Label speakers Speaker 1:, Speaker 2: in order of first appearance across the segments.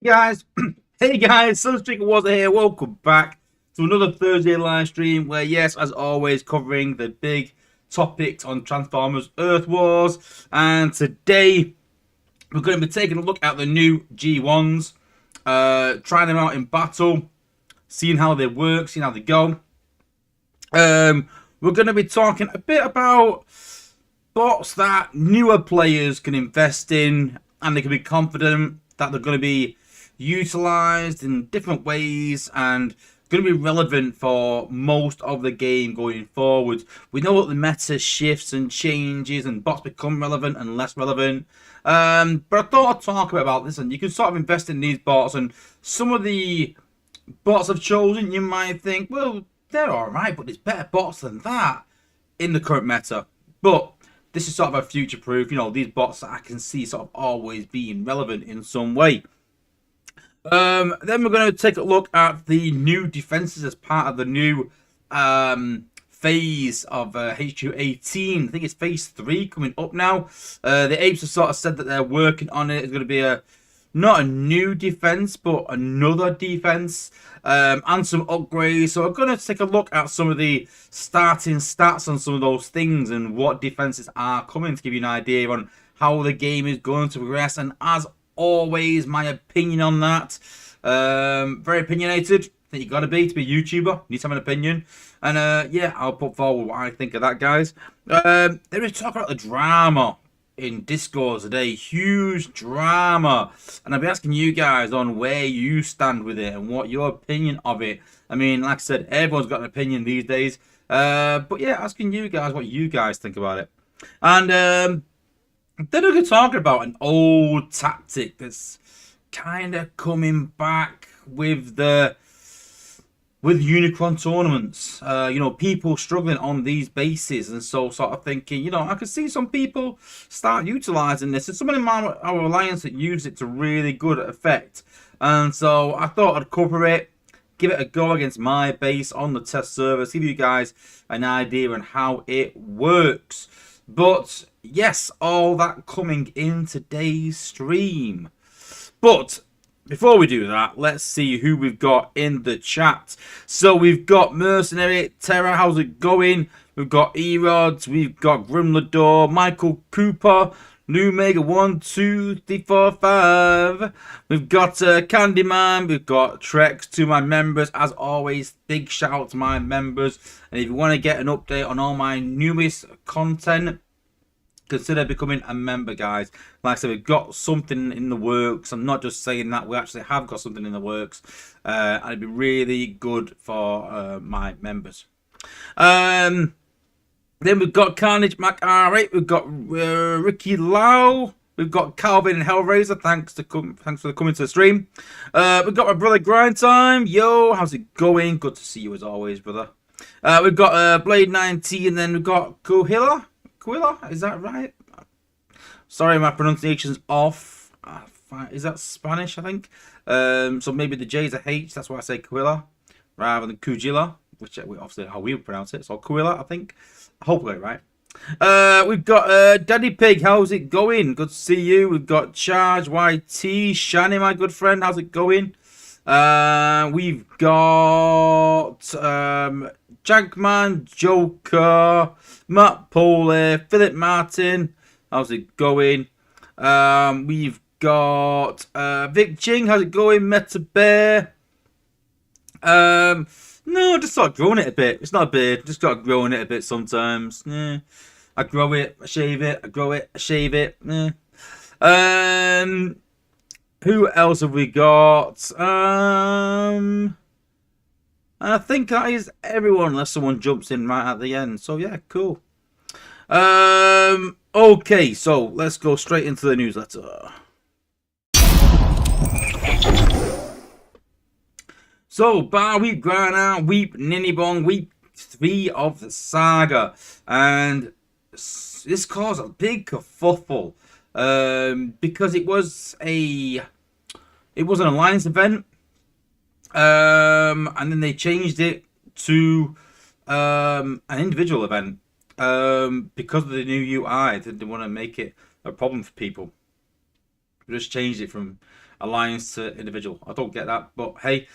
Speaker 1: Guys, hey guys, Sunstreaker Wozza here. Welcome back to another Thursday live stream where, yes, as always, covering the big topics on Transformers Earth Wars. And today we're going to be taking a look at the new G1s, trying them out in battle, seeing how they work, seeing how they go. We're going to be talking a bit about bots that newer players can invest in and they can be confident that they're going to be utilized in different ways and going to be relevant for most of the game going forward. We know that the meta shifts and changes and bots become relevant and less relevant. But I thought I'd talk about this, and you can sort of invest in these bots, and some of the bots I've chosen, you might think, well, they're alright, but there's better bots than that in the current meta. But this is sort of a future proof, you know, these bots that I can see sort of always being relevant in some way. Then we're going to take a look at the new defenses as part of the new phase of HQ18. I think it's phase 3 coming up now. The Apes have sort of said that they're working on it. It's going to be not a new defense, but another defense and some upgrades. So we're going to take a look at some of the starting stats on some of those things and what defenses are coming to give you an idea on how the game is going to progress. And as always, my opinion on that. Very opinionated. I think you got to be a YouTuber. You need to have an opinion. And yeah, I'll put forward what I think of that, guys. There is talk about the drama in Discord today. Huge drama. And I'll be asking you guys on where you stand with it and what your opinion of it. I mean, like I said, everyone's got an opinion these days. But yeah, asking you guys what you guys think about it. And then we're going to talk about an old tactic that's kind of coming back with Unicron tournaments. You know, people struggling on these bases, and so sort of thinking, you know, I could see some people start utilizing this. There's someone in our alliance that used it to really good effect, and so I thought I'd cover it, give it a go against my base on the test server, give you guys an idea on how it works. But yes, all that coming in today's stream. But before we do that, let's see who we've got in the chat. So we've got Mercenary, Terra, how's it going? We've got Erods, we've got Grimlador, Michael Cooper, New Mega 1, 2, 3, 4, 5. We've got Candyman, we've got Trax, to my members. As always, big shout out to my members. And if you want to get an update on all my newest content, consider becoming a member, guys. Like I said, we've got something in the works. I'm not just saying that, we actually have got something in the works. And it'd be really good for my members. Then we've got Carnage Mac R8, we've got Ricky Lau, we've got Calvin and Hellraiser. Thanks for coming to the stream. We've got my brother Grind Time. Yo, how's it going? Good to see you as always, brother. We've got Blade 19, and then we've got Cohilla, is that right? Sorry, my pronunciation's off. Is that Spanish, I think? So maybe the J's a H, that's why I say Cohilla rather than Kujilla, which obviously how we would pronounce it. So Cohilla, I think. Hopefully, right? We've got Daddy Pig, how's it going? Good to see you. We've got Charge YT, Shani, my good friend, how's it going? We've got Jackman, Joker, Matt Poley, Philip Martin, how's it going? We've got Vic Ching, how's it going? Meta Bear. No, just start growing it a bit. It's not a beard, just start growing it a bit sometimes. Yeah. I grow it, I shave it, I grow it, I shave it. Yeah. Who else have we got? And I think that is everyone, unless someone jumps in right at the end. So yeah, cool. Okay, so let's go straight into the newsletter. So, Bar Weep, Grana, Weep, Ninibong, Weep 3 of the saga. And this caused a big kerfuffle. Because it was an alliance event. And then they changed it to an individual event. Because of the new UI. They didn't want to make it a problem for people. Just changed it from alliance to individual. I don't get that, but hey.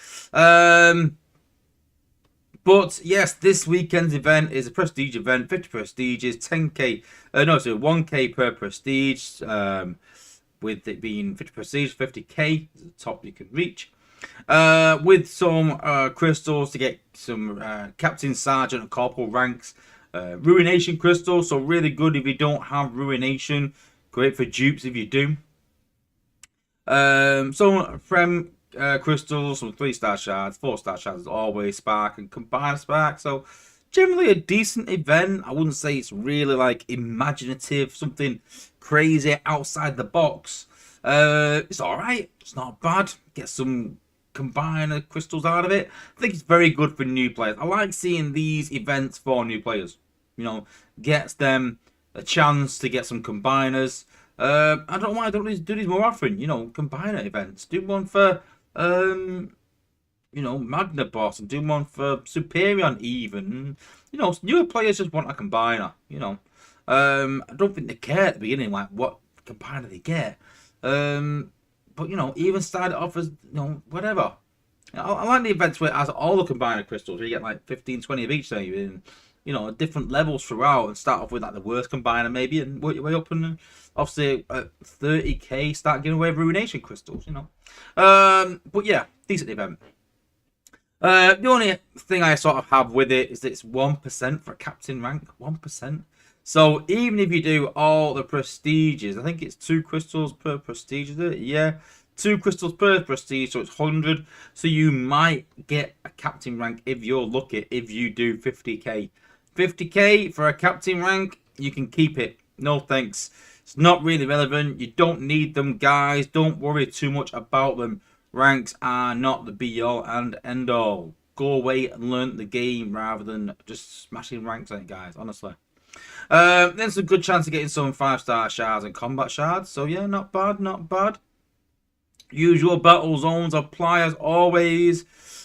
Speaker 1: But yes, this weekend's event is a prestige event. 50 prestiges, 10k. No, so 1k per prestige. With it being 50 prestige, 50k is the top you can reach. With some crystals to get some captain, sergeant, and corporal ranks. Ruination crystals, so really good if you don't have ruination. Great for dupes if you do. Some Prem crystals, some 3-star shards, 4-star shards, always spark and combine spark. So generally a decent event. I wouldn't say it's really like imaginative, something crazy outside the box. It's all right. It's not bad. Get some combiner crystals out of it. I think it's very good for new players. I like seeing these events for new players. You know, gets them a chance to get some combiners. I don't know why I don't do these more often. You know, combiner events. Do one for you know, Magna Boss, and do one for Superion even. You know, newer players just want a combiner. You know, I don't think they care at the beginning like what combiner they get. But you know, even start it off as, you know, whatever. I like the events where it has all the combiner crystals, where you get like 15, 20 of each, say, in, you know, different levels throughout, and start off with like the worst combiner maybe, and work your way up, and obviously at 30k start giving away ruination crystals, you know. But yeah, decent event. The only thing I sort of have with it is that it's 1% for a captain rank. 1%. So even if you do all the prestiges, I think it's 2 crystals per prestige, is it? Yeah, 2 crystals per prestige, so it's 100. So you might get a captain rank if you're lucky, if you do 50k. 50k for a captain rank, you can keep it. No thanks. It's not really relevant. You don't need them, guys. Don't worry too much about them. Ranks are not the be-all and end-all. Go away and learn the game rather than just smashing ranks on it, guys, honestly. There's a good chance of getting some 5-star shards and combat shards. So yeah, not bad, not bad. Usual battle zones apply as always.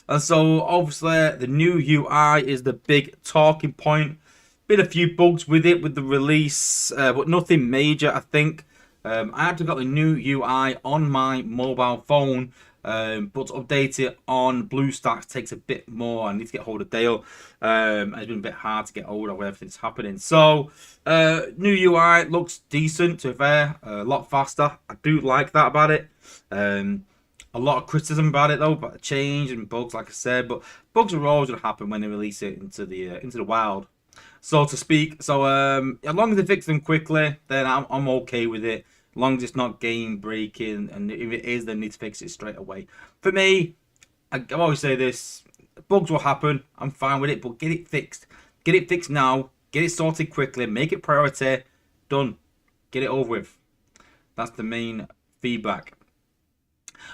Speaker 1: And so obviously the new UI is the big talking point. Been a few bugs with it with the release, but nothing major, I think. I actually got the new UI on my mobile phone, but to update it on BlueStacks takes a bit more. I need to get hold of Dale. It's been a bit hard to get hold of everything's happening. So, new UI looks decent, to be fair. A lot faster. I do like that about it. A lot of criticism about it though, about the change and bugs, like I said. But bugs are always going to happen when they release it into the wild, so to speak. So as long as they fix them quickly, then I'm okay with it. As long as it's not game breaking, and if it is, they need to fix it straight away. For me, I always say this: bugs will happen. I'm fine with it, but get it fixed. Get it fixed now. Get it sorted quickly. Make it priority. Done. Get it over with. That's the main feedback.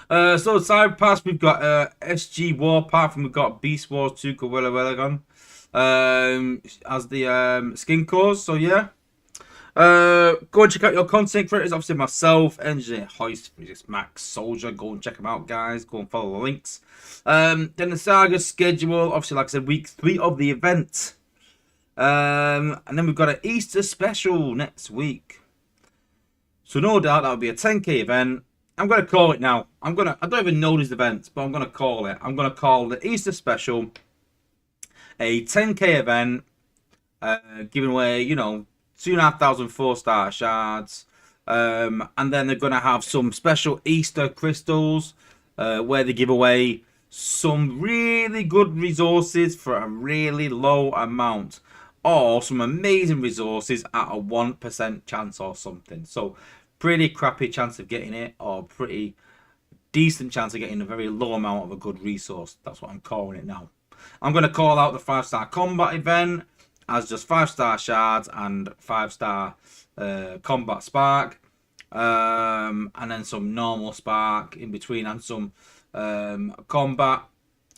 Speaker 1: So side pass, we've got SG Warpath, and we've got Beast Wars 2 Gorilla Welagon as the skin cores. So yeah. Go and check out your content creators. Obviously myself, Engineer Hoist, Max, Soldier. Go and check them out, guys. Go and follow the links. Then the Saga schedule. Obviously, like I said, week 3 of the event. And then we've got an Easter special next week. So no doubt that'll be a 10k event. I'm gonna call it now. I don't even know these events, but I'm gonna call it. I'm gonna call the Easter special a 10k event, giving away, you know, 2,500 4-star shards, and then they're gonna have some special Easter crystals, where they give away some really good resources for a really low amount, or some amazing resources at a 1% chance or something. So pretty crappy chance of getting it, or pretty decent chance of getting a very low amount of a good resource. That's what I'm calling it now. I'm going to call out the 5-star combat event as just 5-star shards and 5-star combat spark, and then some normal spark in between, and some combat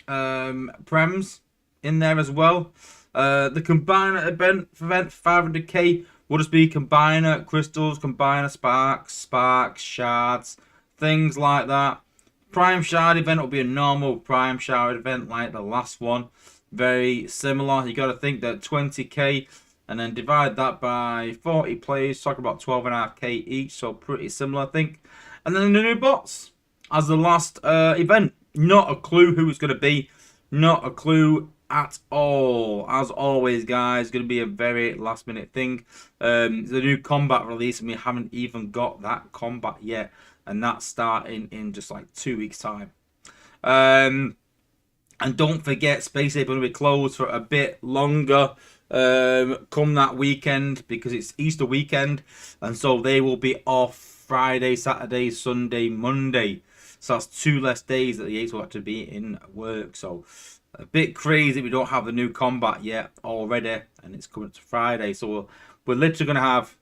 Speaker 1: prems in there as well. The combiner event 500k will just be combiner crystals, combiner sparks, shards, things like that. Prime shard event will be a normal prime shard event like the last one. Very similar. You got to think that 20k and then divide that by 40 players, talk about 12.5k each, so pretty similar, I think. And then the new bots as the last event. Not a clue who it's going to be. Not a clue at all. As always, guys, going to be a very last minute thing. The new combat release, and we haven't even got that combat yet, and that's starting in just like 2 weeks time. And don't forget, Space Ape will be closed for a bit longer come that weekend, because it's Easter weekend, and so they will be off Friday, Saturday, Sunday, Monday. So that's 2 less days that the Apes will have to be in work. So a bit crazy we don't have the new combat yet already, and it's coming to Friday. So we're literally going to have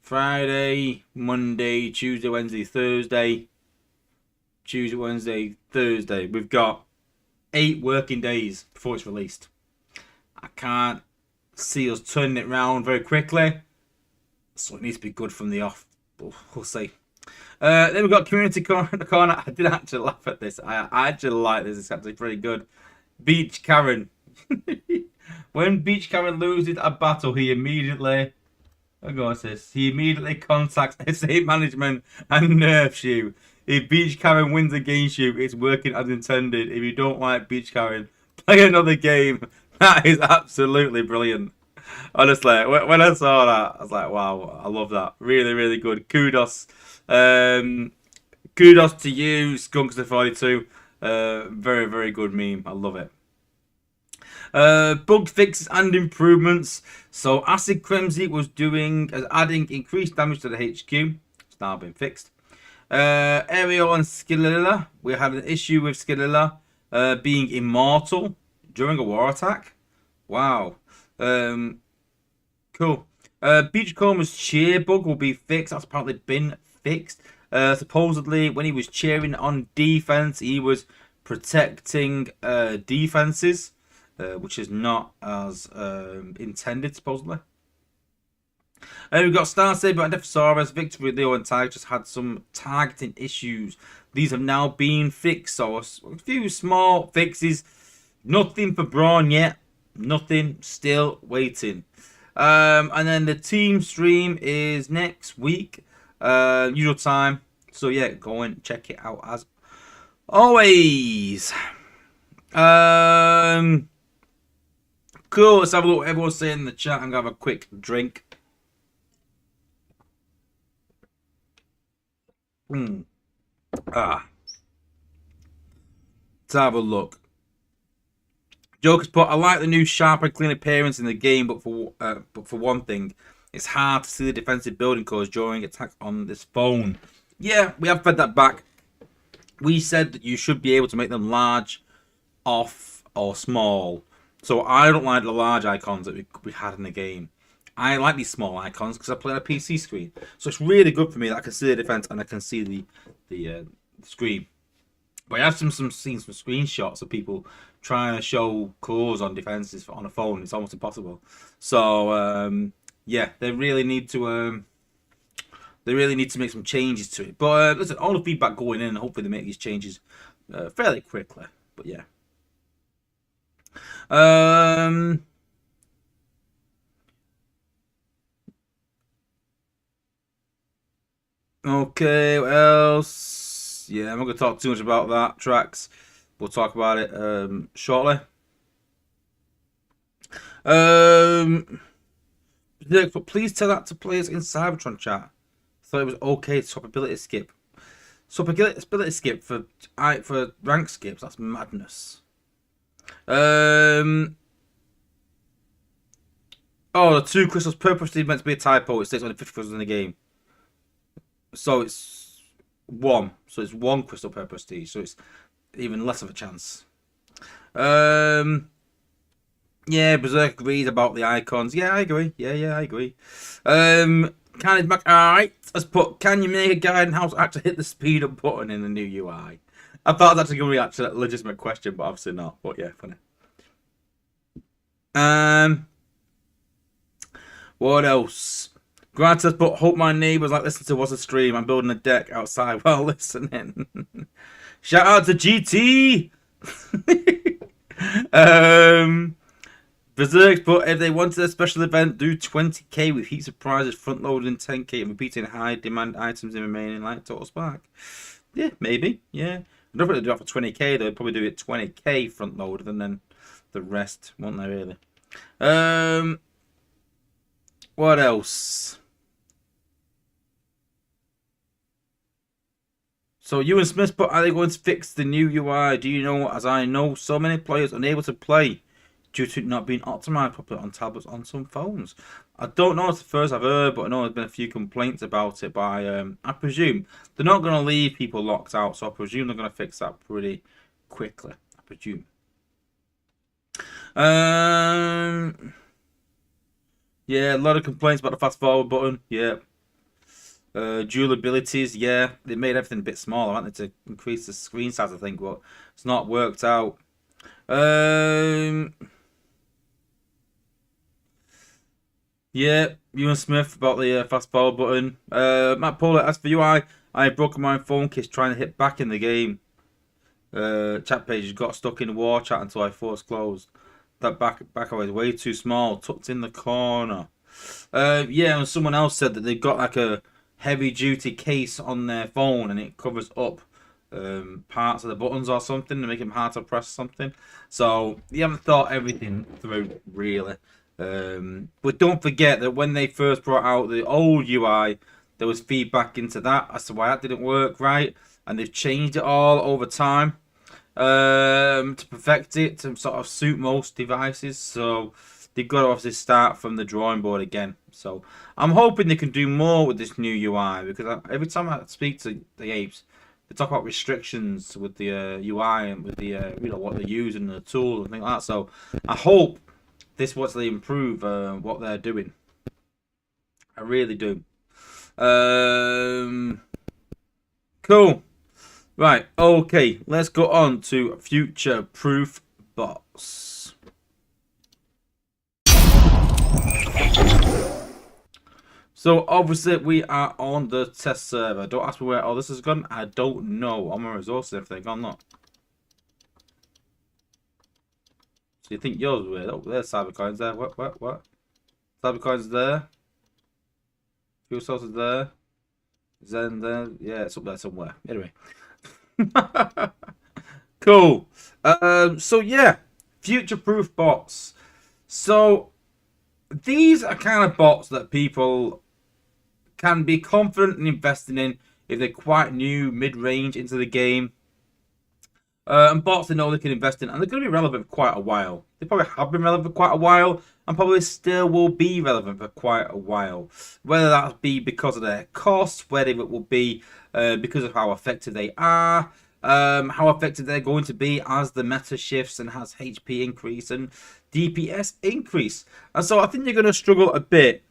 Speaker 1: Friday, Monday, Tuesday, Wednesday, Thursday. Tuesday, Wednesday, Thursday. We've got 8 working days before it's released. I can't see us turning it around very quickly, so it needs to be good from the off. We'll see. Then we've got Community Corner. I did actually laugh at this. I actually like this. It's actually pretty good. Beach Karen. When Beach Karen loses a battle, he immediately... Oh God, what's this? He immediately contacts estate management and nerfs you. If Beach Karen wins against you, it's working as intended. If you don't like Beach Karen, play another game. That is absolutely brilliant. Honestly, when I saw that, I was like, wow, I love that. Really, really good. Kudos. Kudos to you, Skunkster42. Very, very good meme. I love it. Bug fixes and improvements. So Acid Crimsy was adding increased damage to the HQ. It's now been fixed. Ariel and Skillilla. We had an issue with Skillilla being immortal during a war attack. Wow. Cool. Beachcomber's cheer bug will be fixed. That's apparently been fixed. Supposedly, when he was cheering on defense, he was protecting defenses, which is not as intended, supposedly. We've got Star Saber and Defosaurus. Victory, Leo, and Tag just had some targeting issues. These have now been fixed, so a few small fixes. Nothing for Braun yet. Nothing. Still waiting. And then the team stream is next week, usual time. So yeah, go and check it out as always. Cool. Let's have a look what everyone's saying in the chat. I'm gonna have a quick drink. Let's have a look. Joker's put, I like the new sharp and clean appearance in the game, but for one thing, it's hard to see the defensive building codes during attacks on this phone. Yeah, we have fed that back. We said that you should be able to make them large, off, or small. So I don't like the large icons that we had in the game. I like these small icons because I play on a PC screen. So it's really good for me that I can see the defense and I can see the screen. But I have seen some screenshots of people trying to show cores on defenses on a phone. It's almost impossible. So yeah, they really need to make some changes to it. But listen, all the feedback going in, and hopefully they make these changes fairly quickly. But yeah. Okay, what else? Yeah, I'm not going to talk too much about that. Trax. We'll talk about it shortly. But please tell that to players in Cybertron chat. Thought it was okay to swap ability skip. Swap ability skip for rank skips. That's madness. Oh, the 2 crystals per prestige meant to be a typo. It states only 50 crystals in the game. So it's 1. So it's 1 crystal per prestige. So it's even less of a chance. Yeah, Berserk agrees about the icons. Yeah, I agree. Yeah, I agree. Carnage Mac, alright. Let's put, can you make a guide on how to actually hit the speed up button in the new UI? I thought that's actually going to be actually a legitimate question, but obviously not. But yeah, funny. What else? Grant says, but hope my neighbours like listen to Wozza stream. I'm building a deck outside while listening. Shout out to GT. Berserk, but if they wanted a special event, do 20k with heaps of prizes, front loading 10k and repeating high demand items in remaining like Total Spark. Yeah, maybe. Yeah. I don't think they'd do it for 20k, they'd probably do it 20k front loaded and then the rest, won't they really? What else? So you and Smith, but are they going to fix the new UI? Do you know, as I know, so many players unable to play due to it not being optimized properly on tablets on some phones? I don't know, it's the first I've heard, but I know there's been a few complaints about it by, I presume they're not going to leave people locked out, so I presume they're going to fix that pretty quickly, I presume. Yeah, a lot of complaints about the fast forward button, yeah. Dual abilities, yeah, they made everything a bit smaller. I wanted to increase the screen size, I think, but it's not worked out. Yeah, Ewan Smith about the fast forward button. Matt Pollard, as for you, I broke my phone case trying to hit back in the game. Chat pages got stuck in the war chat until I forced closed. That back was way too small, tucked in the corner. Yeah, and someone else said that they've got like a heavy duty case on their phone and it covers up parts of the buttons or something to make them hard to press something. So you haven't thought everything through really. But don't forget that when they first brought out the old UI, there was feedback into that as to why that didn't work right, and they've changed it all over time to perfect it to sort of suit most devices. So they've got to obviously start from the drawing board again. So I'm hoping they can do more with this new UI, because every time I speak to the apes, they talk about restrictions with the UI and with the you know, what they're using, the tools and things like that. So I hope this will actually improve what they're doing. I really do. Cool. Right, okay, let's go on to future-proof bots. So obviously we are on the test server. Don't ask me where all this has gone. I don't know. I'm a resource if they've gone not. So you think yours weird? Oh, there's cybercoins there. What? Cybercoins there. Fuel sources there. Zen there. Yeah, it's up there somewhere. Anyway. Cool. So yeah, future-proof bots. So these are kind of bots that people can be confident in investing in if they're quite new, mid-range into the game. And bots they know they can invest in, and they're going to be relevant for quite a while. They probably have been relevant for quite a while, and probably still will be relevant for quite a while. Whether that be because of their costs, whether it will be because of how effective they are, how effective they're going to be as the meta shifts and has HP increase and DPS increase. And so I think you're going to struggle a bit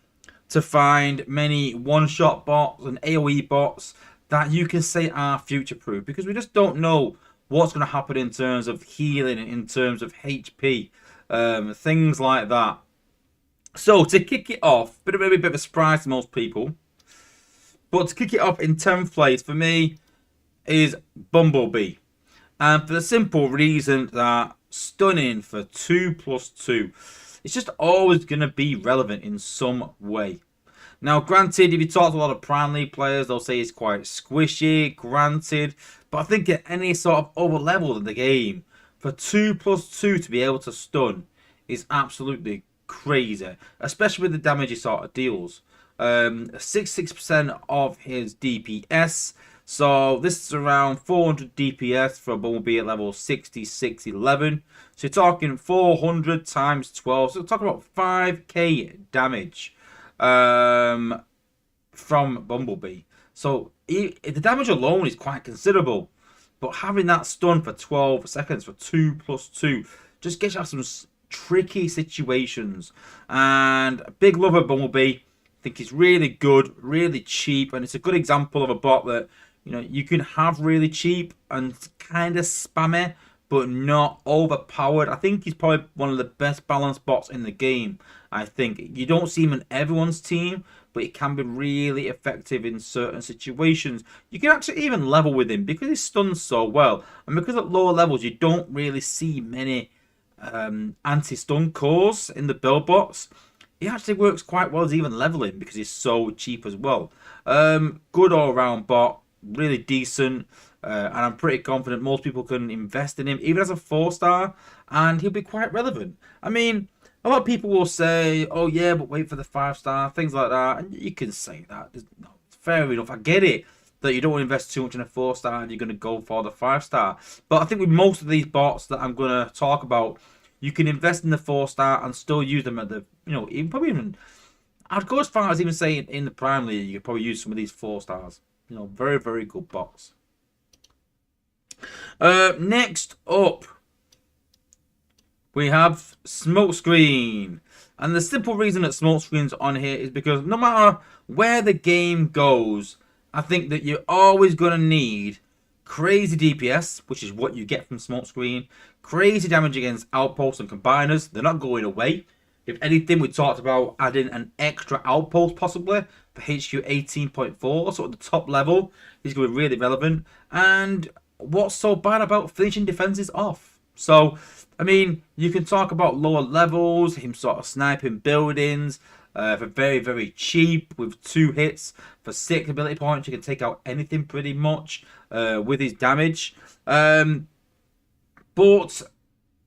Speaker 1: to find many one-shot bots and AoE bots that you can say are future-proof, because we just don't know what's going to happen in terms of healing, in terms of HP, things like that. So to kick it off, maybe a bit of a surprise to most people, but to kick it off in 10th place for me is Bumblebee. And for the simple reason that stunning for 2+2, it's just always going to be relevant in some way. Now, granted, if you talk to a lot of Prime League players, they'll say it's quite squishy, granted. But I think at any sort of other level in the game, for 2+2 to be able to stun is absolutely crazy. Especially with the damage he sort of deals. 66% of his DPS. So this is around 400 DPS for a Bumblebee at level 6611. So you're talking 400 times 12. So we're talking about 5k damage from Bumblebee. So the damage alone is quite considerable. But having that stun for 12 seconds for 2+2 just gets you out some tricky situations. And a big lover of Bumblebee. I think he's really good, really cheap, and it's a good example of a bot that, you know, you can have really cheap and kind of spammy, but not overpowered. I think he's probably one of the best balanced bots in the game. I think you don't see him in everyone's team, but it can be really effective in certain situations. You can actually even level with him because he stuns so well, and because at lower levels you don't really see many anti-stun cores in the build bots. He actually works quite well as even leveling because he's so cheap as well. Good all-round bot, really decent, and I'm pretty confident most people can invest in him, even as a 4-star, and he'll be quite relevant. I mean, a lot of people will say, "Oh yeah, but wait for the 5-star," things like that, and you can say that. No, fair enough. I get it that you don't want to invest too much in a 4-star and you're going to go for the 5-star. But I think with most of these bots that I'm going to talk about, you can invest in the 4-star and still use them at the, even I'd go as far as even saying in the Prime League, you could probably use some of these 4-stars. Very, very good bots. Next up, we have Smokescreen. And the simple reason that Smokescreen's on here is because no matter where the game goes, I think that you're always going to need crazy DPS, which is what you get from Smokescreen. Crazy damage against outposts and combiners. They're not going away. If anything, we talked about adding an extra outpost possibly for HQ 18.4. So at the top level, he's going to be really relevant. And what's so bad about finishing defenses off? So, I mean, you can talk about lower levels, him sort of sniping buildings for very, very cheap with 2 hits for 6 ability points. You can take out anything pretty much with his damage. But,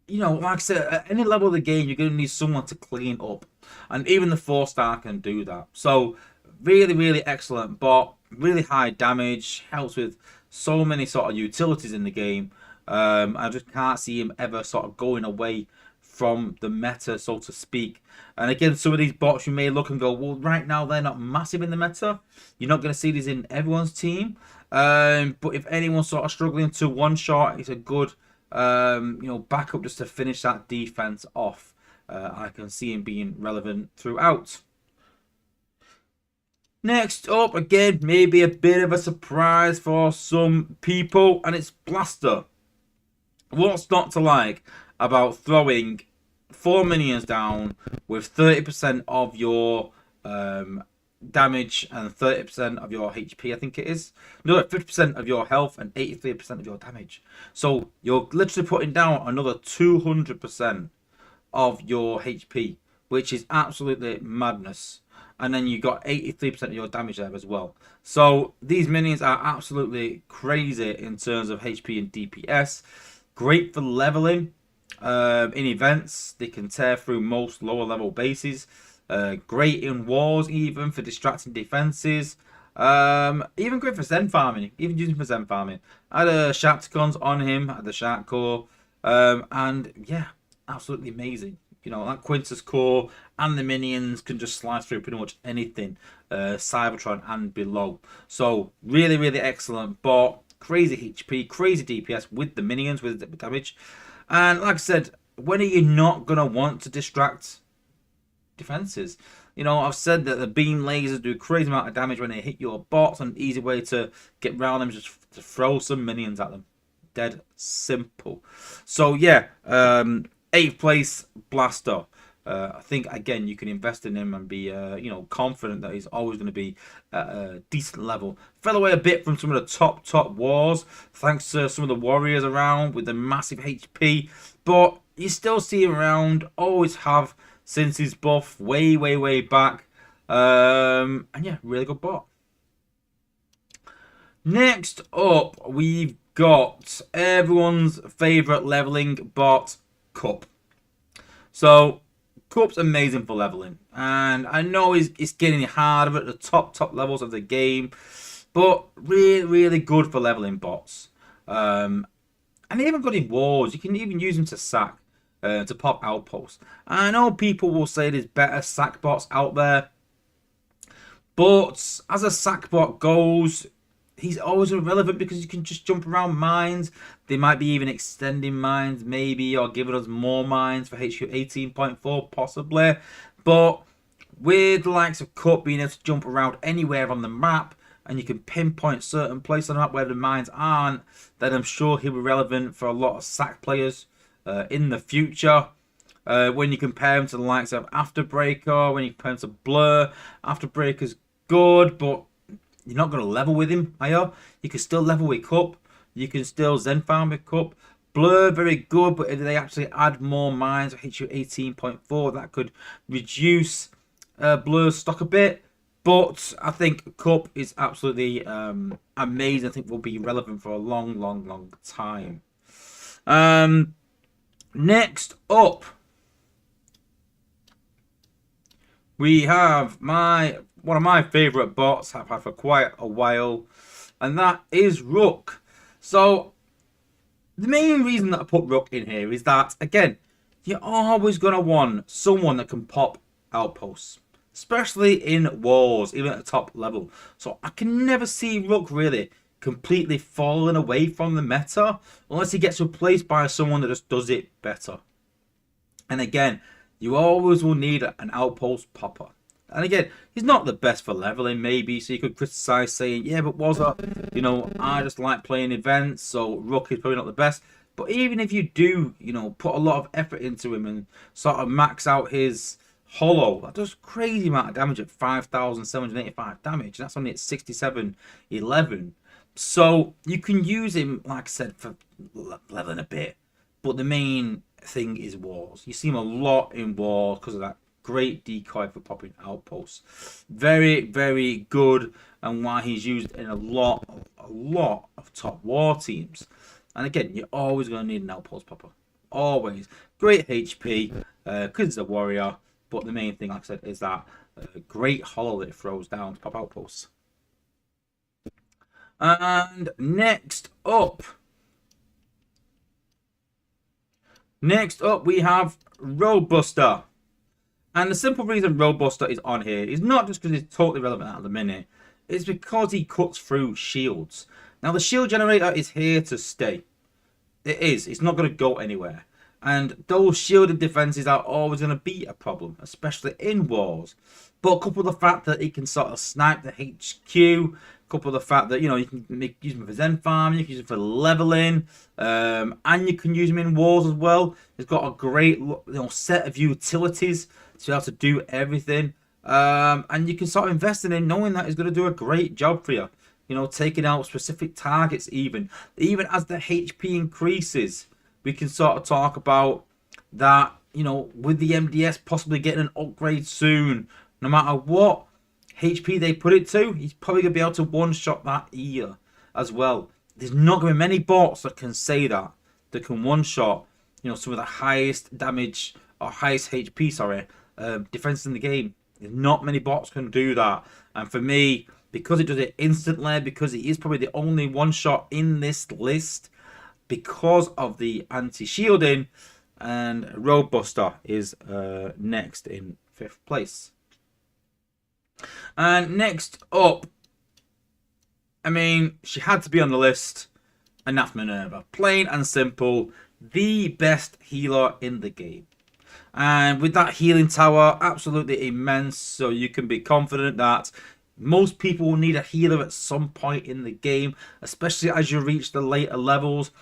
Speaker 1: like I said, at any level of the game, you're going to need someone to clean up. And even the 4-star can do that. So, really, really excellent bot. Really high damage. Helps with so many sort of utilities in the game. I just can't see him ever sort of going away from the meta, so to speak. And again, some of these bots you may look and go, well, right now they're not massive in the meta. You're not going to see these in everyone's team. But if anyone's sort of struggling to one-shot, it's a good backup just to finish that defense off. I can see him being relevant throughout. Next up, again, maybe a bit of a surprise for some people, and it's Blaster. What's not to like about throwing 4 minions down with 30% of your damage and 30% of your HP, I think it is. No, 50% of your health and 83% of your damage. So you're literally putting down another 200% of your HP, which is absolutely madness. And then you got 83% of your damage there as well. So these minions are absolutely crazy in terms of HP and DPS. Great for leveling in events. They can tear through most lower level bases. Great in wars even for distracting defenses. Even great for Zen farming. Even using for Zen farming. I had a Sharkticons on him. I had the Shark Core. And yeah, absolutely amazing. That Quintus core and the minions can just slice through pretty much anything, Cybertron and below. So really, really excellent bot. Crazy HP, crazy DPS with the minions, with the damage. And like I said, when are you not going to want to distract defenses? I've said that the beam lasers do a crazy amount of damage when they hit your bots. And an easy way to get around them is just to throw some minions at them. Dead simple. So yeah, 8th place Blaster. I think again you can invest in him and be confident that he's always going to be at a decent level. Fell away a bit from some of the top wars thanks to some of the warriors around with the massive HP, but you still see him around. Always have since his buff way back. And yeah, really good bot. Next up, we've got everyone's favorite leveling bot, Cup. So Cup's amazing for leveling, and I know it's getting harder at the top levels of the game, but really good for leveling bots. And even good in wars. You can even use them to sack, to pop outposts. I know people will say there's better sack bots out there, but as a sack bot goes, he's always irrelevant because you can just jump around mines. They might be even extending mines, maybe, or giving us more mines for HQ 18.4, possibly. But with the likes of Cup being able to jump around anywhere on the map, and you can pinpoint certain places on the map where the mines aren't, then I'm sure he'll be relevant for a lot of sack players in the future. When you compare him to the likes of Afterbreaker, when you compare him to Blur, Afterbreaker's good, but you're not going to level with him, are you? You can still level with Cup. You can still Zen farm with Cup. Blur, very good, but if they actually add more mines at HU 18.4, that could reduce Blur's stock a bit. But I think Cup is absolutely amazing. I think will be relevant for a long, long, long time. Next up, we have one of my favourite bots I've had for quite a while, and that is Rook. So the main reason that I put Rook in here is that, again, you're always going to want someone that can pop outposts, especially in wars, even at the top level. So I can never see Rook really completely falling away from the meta unless he gets replaced by someone that just does it better. And again, you always will need an outpost popper. And again, he's not the best for leveling, maybe, so you could criticize saying, yeah, but Wozza, you know, I just like playing events, so Rook is probably not the best. But even if you do, you know, put a lot of effort into him and sort of max out his hollow, that does crazy amount of damage at 5,785 damage. That's only at 6711. So you can use him, like I said, for leveling a bit. But the main thing is wars. You see him a lot in wars because of that great decoy for popping outposts. Very, very good, and why he's used in a lot of top war teams. And again, you're always going to need an outpost popper. Always. Great HP, because it's a warrior. But the main thing, like I said, is that great hollow that it throws down to pop outposts. And next up we have Roadbuster. And the simple reason Roadbuster is on here is not just because he's totally relevant at the minute. It's because he cuts through shields. Now, the shield generator is here to stay. It is. It's not going to go anywhere. And those shielded defenses are always going to be a problem, especially in wars. But couple of the fact that he can sort of snipe the HQ, couple of the fact that, you know, you can use him for Zen farm, you can use him for leveling, and you can use him in wars as well. He's got a great, you know, set of utilities to be able to do everything. And you can sort of invest in him knowing that he's going to do a great job for you. You know, taking out specific targets even as the HP increases. We can sort of talk about that, you know, with the MDS possibly getting an upgrade soon. No matter what HP they put it to, he's probably going to be able to one-shot that ear as well. There's not going to be many bots that can say that can one-shot, you know, some of the highest damage or highest HP, sorry, defense in the game. There's not many bots can do that. And for me, because it does it instantly, because it is probably the only one-shot in this list, because of the anti-shielding, and Roadbuster is next in 5th place. And next up, I mean, she had to be on the list, and that's Manaura. Plain and simple, the best healer in the game. And with that healing tower, absolutely immense, so you can be confident that most people will need a healer at some point in the game, especially as you reach the later levels.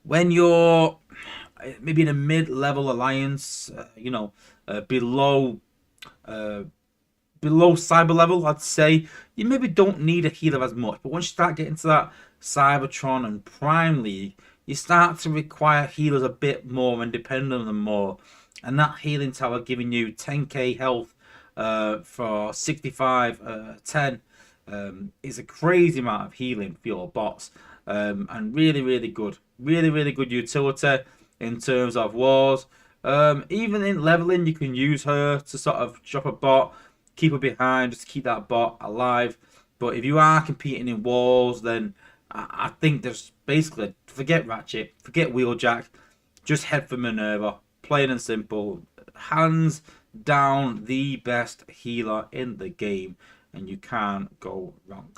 Speaker 1: When you're maybe in a mid-level alliance, you know, below cyber level, I'd say, you maybe don't need a healer as much. But once you start getting to that Cybertron and Prime League, you start to require healers a bit more and depend on them more. And that healing tower giving you 10k health for 65-10 is a crazy amount of healing for your bots. And really, really good. Really, really good utility in terms of wars. Even in leveling, you can use her to sort of drop a bot, keep her behind, just to keep that bot alive. But if you are competing in wars, then I think there's basically, forget Ratchet, forget Wheeljack, just head for Manaura. Plain and simple. Hands down the best healer in the game, and you can't go wrong.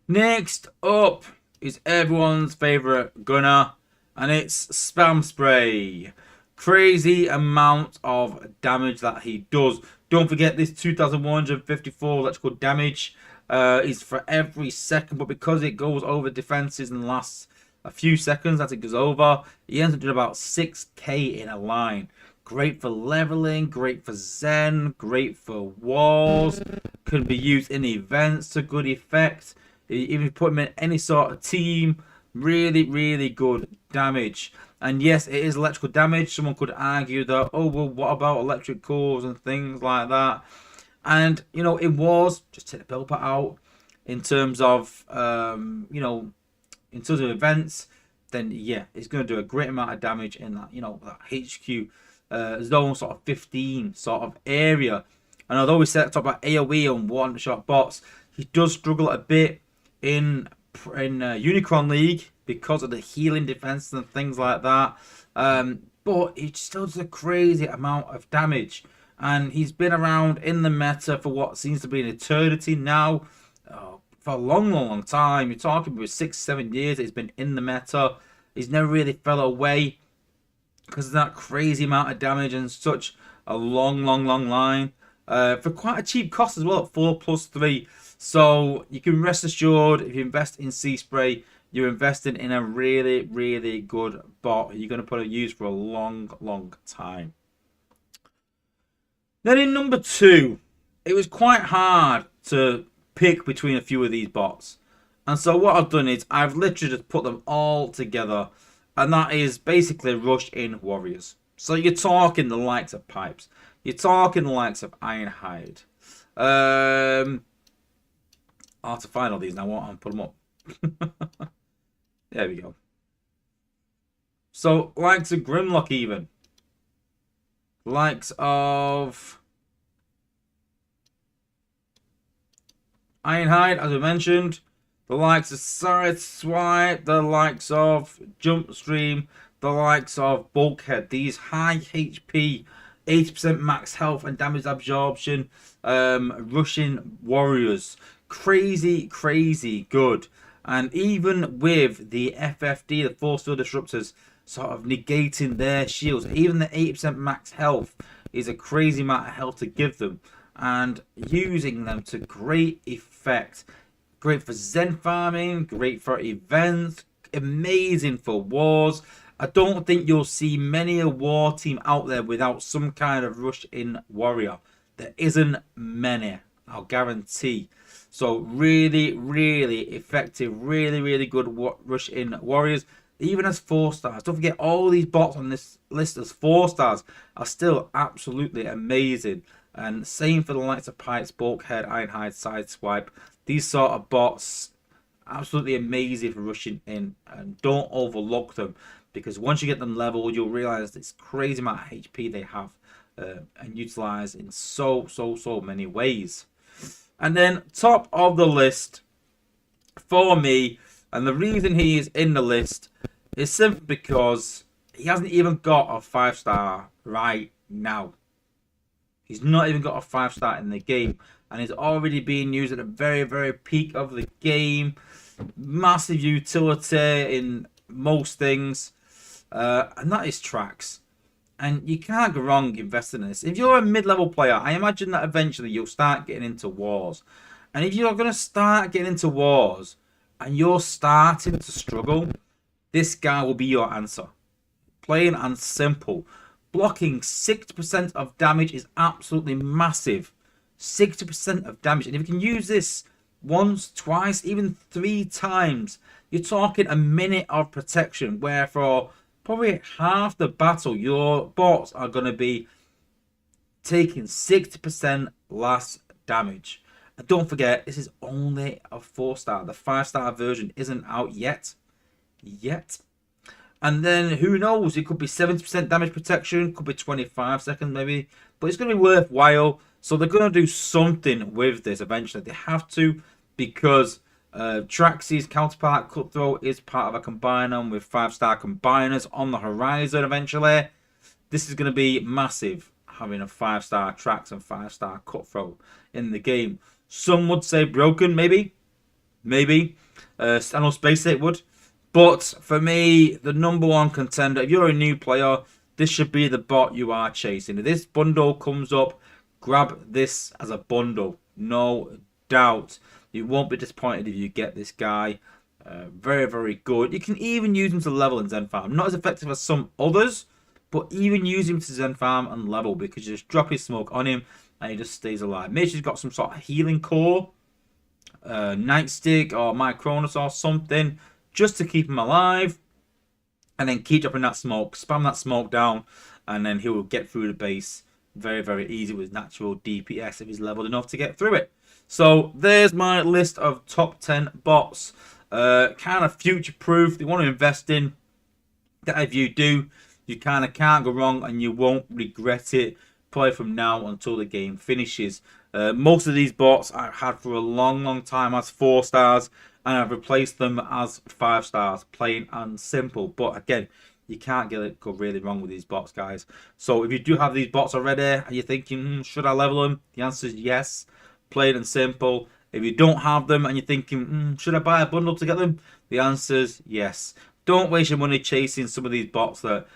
Speaker 1: Next up is everyone's favourite gunner, and it's Spam Spray. Crazy amount of damage that he does. Don't forget this 2,154 electrical damage is for every second, but because it goes over defenses and lasts a few seconds as it goes over, he ends up doing about 6k in a line. Great for leveling, great for Zen, great for wars, can be used in events to good effect. Even if you put him in any sort of team, Really, really good damage. And yes, it is electrical damage. Someone could argue that, oh, well, what about electric cores and things like that? And, you know, it was, just take the pill part out, in terms of, you know, in terms of events, then yeah, it's going to do a great amount of damage in that, you know, that HQ zone sort of 15 sort of area. And although we said talk about AoE and one-shot bots, he does struggle a bit in Unicron League because of the healing defense and things like that. But he still does a crazy amount of damage. And he's been around in the meta for what seems to be an eternity now. For a long, long, long time. You're talking about 6-7 years he's been in the meta. He's never really fell away because of that crazy amount of damage and such a long, long, long line. For quite a cheap cost as well at 4+3. So you can rest assured if you invest in Sea Spray, you're investing in a really, really good bot you're going to put a use for a long, long time. Then in number 2, it was quite hard to pick between a few of these bots. And so what I've done is I've literally just put them all together. And that is basically Rushin Warriors. So you're talking the likes of Pipes. You're talking the likes of Ironhide. I'll have to find all these now. I want to put them up. There we go. So, likes of Grimlock even. Likes of Ironhide, as I mentioned. The likes of Sideswipe. The likes of Jump Stream. The likes of Bulkhead. These high HP, 80% max health and damage absorption. Rushin Warriors. Crazy, crazy good. And even with the FFD, the Force Field Disruptors, sort of negating their shields, even the 80% max health is a crazy amount of health to give them. And using them to great effect. Great for Zen farming, great for events, amazing for wars. I don't think you'll see many a war team out there without some kind of Rushin Warrior. There isn't many, I'll guarantee. So really, really effective, really, really good Rushin Warriors. Even as 4 stars. Don't forget all these bots on this list as 4 stars are still absolutely amazing. And same for the likes of Pipes, Bulkhead, Ironhide, Sideswipe. These sort of bots, absolutely amazing for rushing in. And don't overlook them. Because once you get them leveled, you'll realize this crazy amount of HP they have. And utilize in so many ways. And then top of the list for me, and the reason he is in the list is simply because he hasn't even got a 5-star right now. He's not even got a 5-star in the game, and he's already being used at the very, very peak of the game. Massive utility in most things, and that is Trax. And you can't go wrong investing in this. If you're a mid-level player, I imagine that eventually you'll start getting into wars. And if you're going to start getting into wars and you're starting to struggle, this guy will be your answer. Plain and simple. Blocking 60% of damage is absolutely massive. 60% of damage. And if you can use this once, twice, even 3 times, you're talking a minute of protection, where for probably half the battle, your bots are going to be taking 60% less damage. And don't forget, this is only a 4-star. The 5-star version isn't out yet. And then, who knows, it could be 70% damage protection, could be 25 seconds maybe. But it's going to be worthwhile. So they're going to do something with this eventually. They have to, because Trax's counterpart Cutthroat is part of a combiner with 5-star combiners on the horizon eventually. This is going to be massive, having a 5-star Trax and 5-star Cutthroat in the game. Some would say broken, maybe. I know Space 8 would. But for me, the number 1 contender, if you're a new player, this should be the bot you are chasing. If this bundle comes up, grab this as a bundle. No doubt. You won't be disappointed if you get this guy. Very, very good. You can even use him to level in Zen Farm. Not as effective as some others, but even use him to Zen Farm and level, because you just drop his smoke on him and he just stays alive. Make sure he's got some sort of healing core, Nightstick or Micronus or something. just to keep him alive. And then keep dropping that smoke, spam that smoke down, and then he will get through the base very, very easy with natural DPS if he's leveled enough to get through it. So there's my list of top 10 bots. Kind of future-proof. They want to invest in. That if you do, you kind of can't go wrong and you won't regret it probably from now until the game finishes. Most of these bots I've had for a long, long time as 4 stars, and I've replaced them as 5 stars, plain and simple. But again, you can't go really wrong with these bots, guys. So if you do have these bots already and you're thinking, should I level them? The answer is yes, plain and simple. If you don't have them and you're thinking, should I buy a bundle to get them? The answer is yes. Don't waste your money chasing some of these bots that,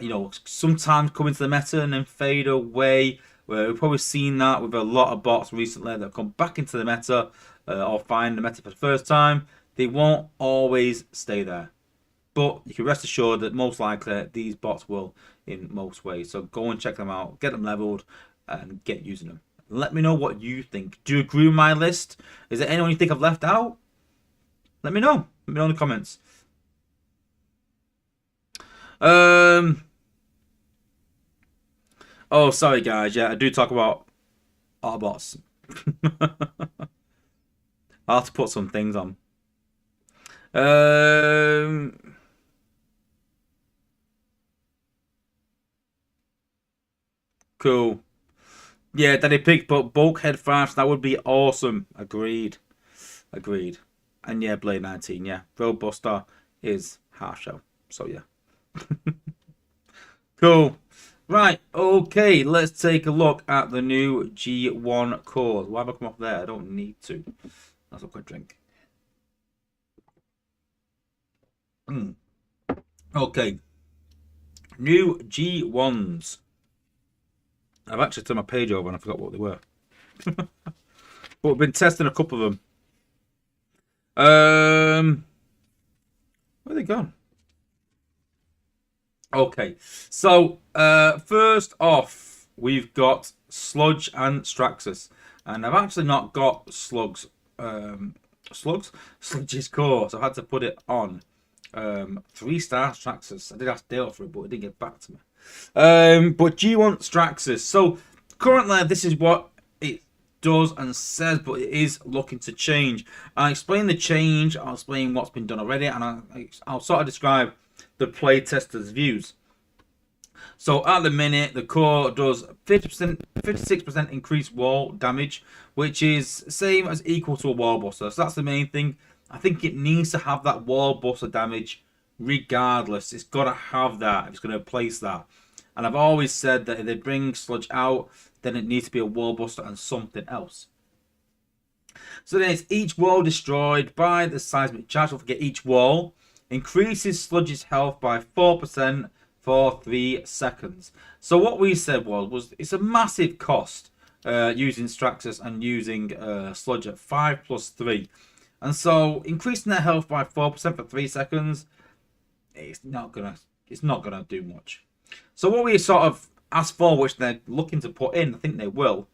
Speaker 1: you know, sometimes come into the meta and then fade away. We've probably seen that with a lot of bots recently that come back into the meta or find the meta for the first time. They won't always stay there. But you can rest assured that most likely these bots will in most ways. So go and check them out, get them leveled, and get using them. Let me know what you think. Do you agree with my list? Is there anyone you think I've left out? Let me know. Let me know in the comments. Oh, sorry guys. Yeah, I do talk about Autobots. I'll have to put some things on. Cool. Yeah, Daddy Pig, but Bulkhead 5, that would be awesome. Agreed. Agreed. And yeah, Blade 19, yeah. Roadbuster is half shell. So yeah. Cool. Right, okay, let's take a look at the new G1 cores. Why have I come off there? I don't need to. That's a quick drink. Okay. New G1s. I've actually turned my page over and I forgot what they were. But we've been testing a couple of them. Where are they gone? Okay, so first off, we've got Sludge and Straxus, and I've actually not got Sludge's core, so I had to put it on 3-star Straxus. I did ask Dale for it, but it didn't get back to me. But G1 Straxus. So currently, this is what it does and says, but it is looking to change. I'll explain the change. I'll explain what's been done already, and I'll sort of describe the playtesters' views. So at the minute, the core does 56% increased wall damage, which is same as equal to a wall buster. So that's the main thing. I think it needs to have that wall buster damage regardless. It's got to have that if it's going to replace that. And I've always said that if they bring Sludge out, then it needs to be a wall buster and something else. So then it's each wall destroyed by the seismic charge. Don't forget, each wall increases Sludge's health by 4% for 3 seconds. So what we said was it's a massive cost using Straxus and using Sludge at 5 plus 3. And so increasing their health by 4% for 3 seconds, it's not gonna do much. So what we sort of asked for, which they're looking to put in, I think they will,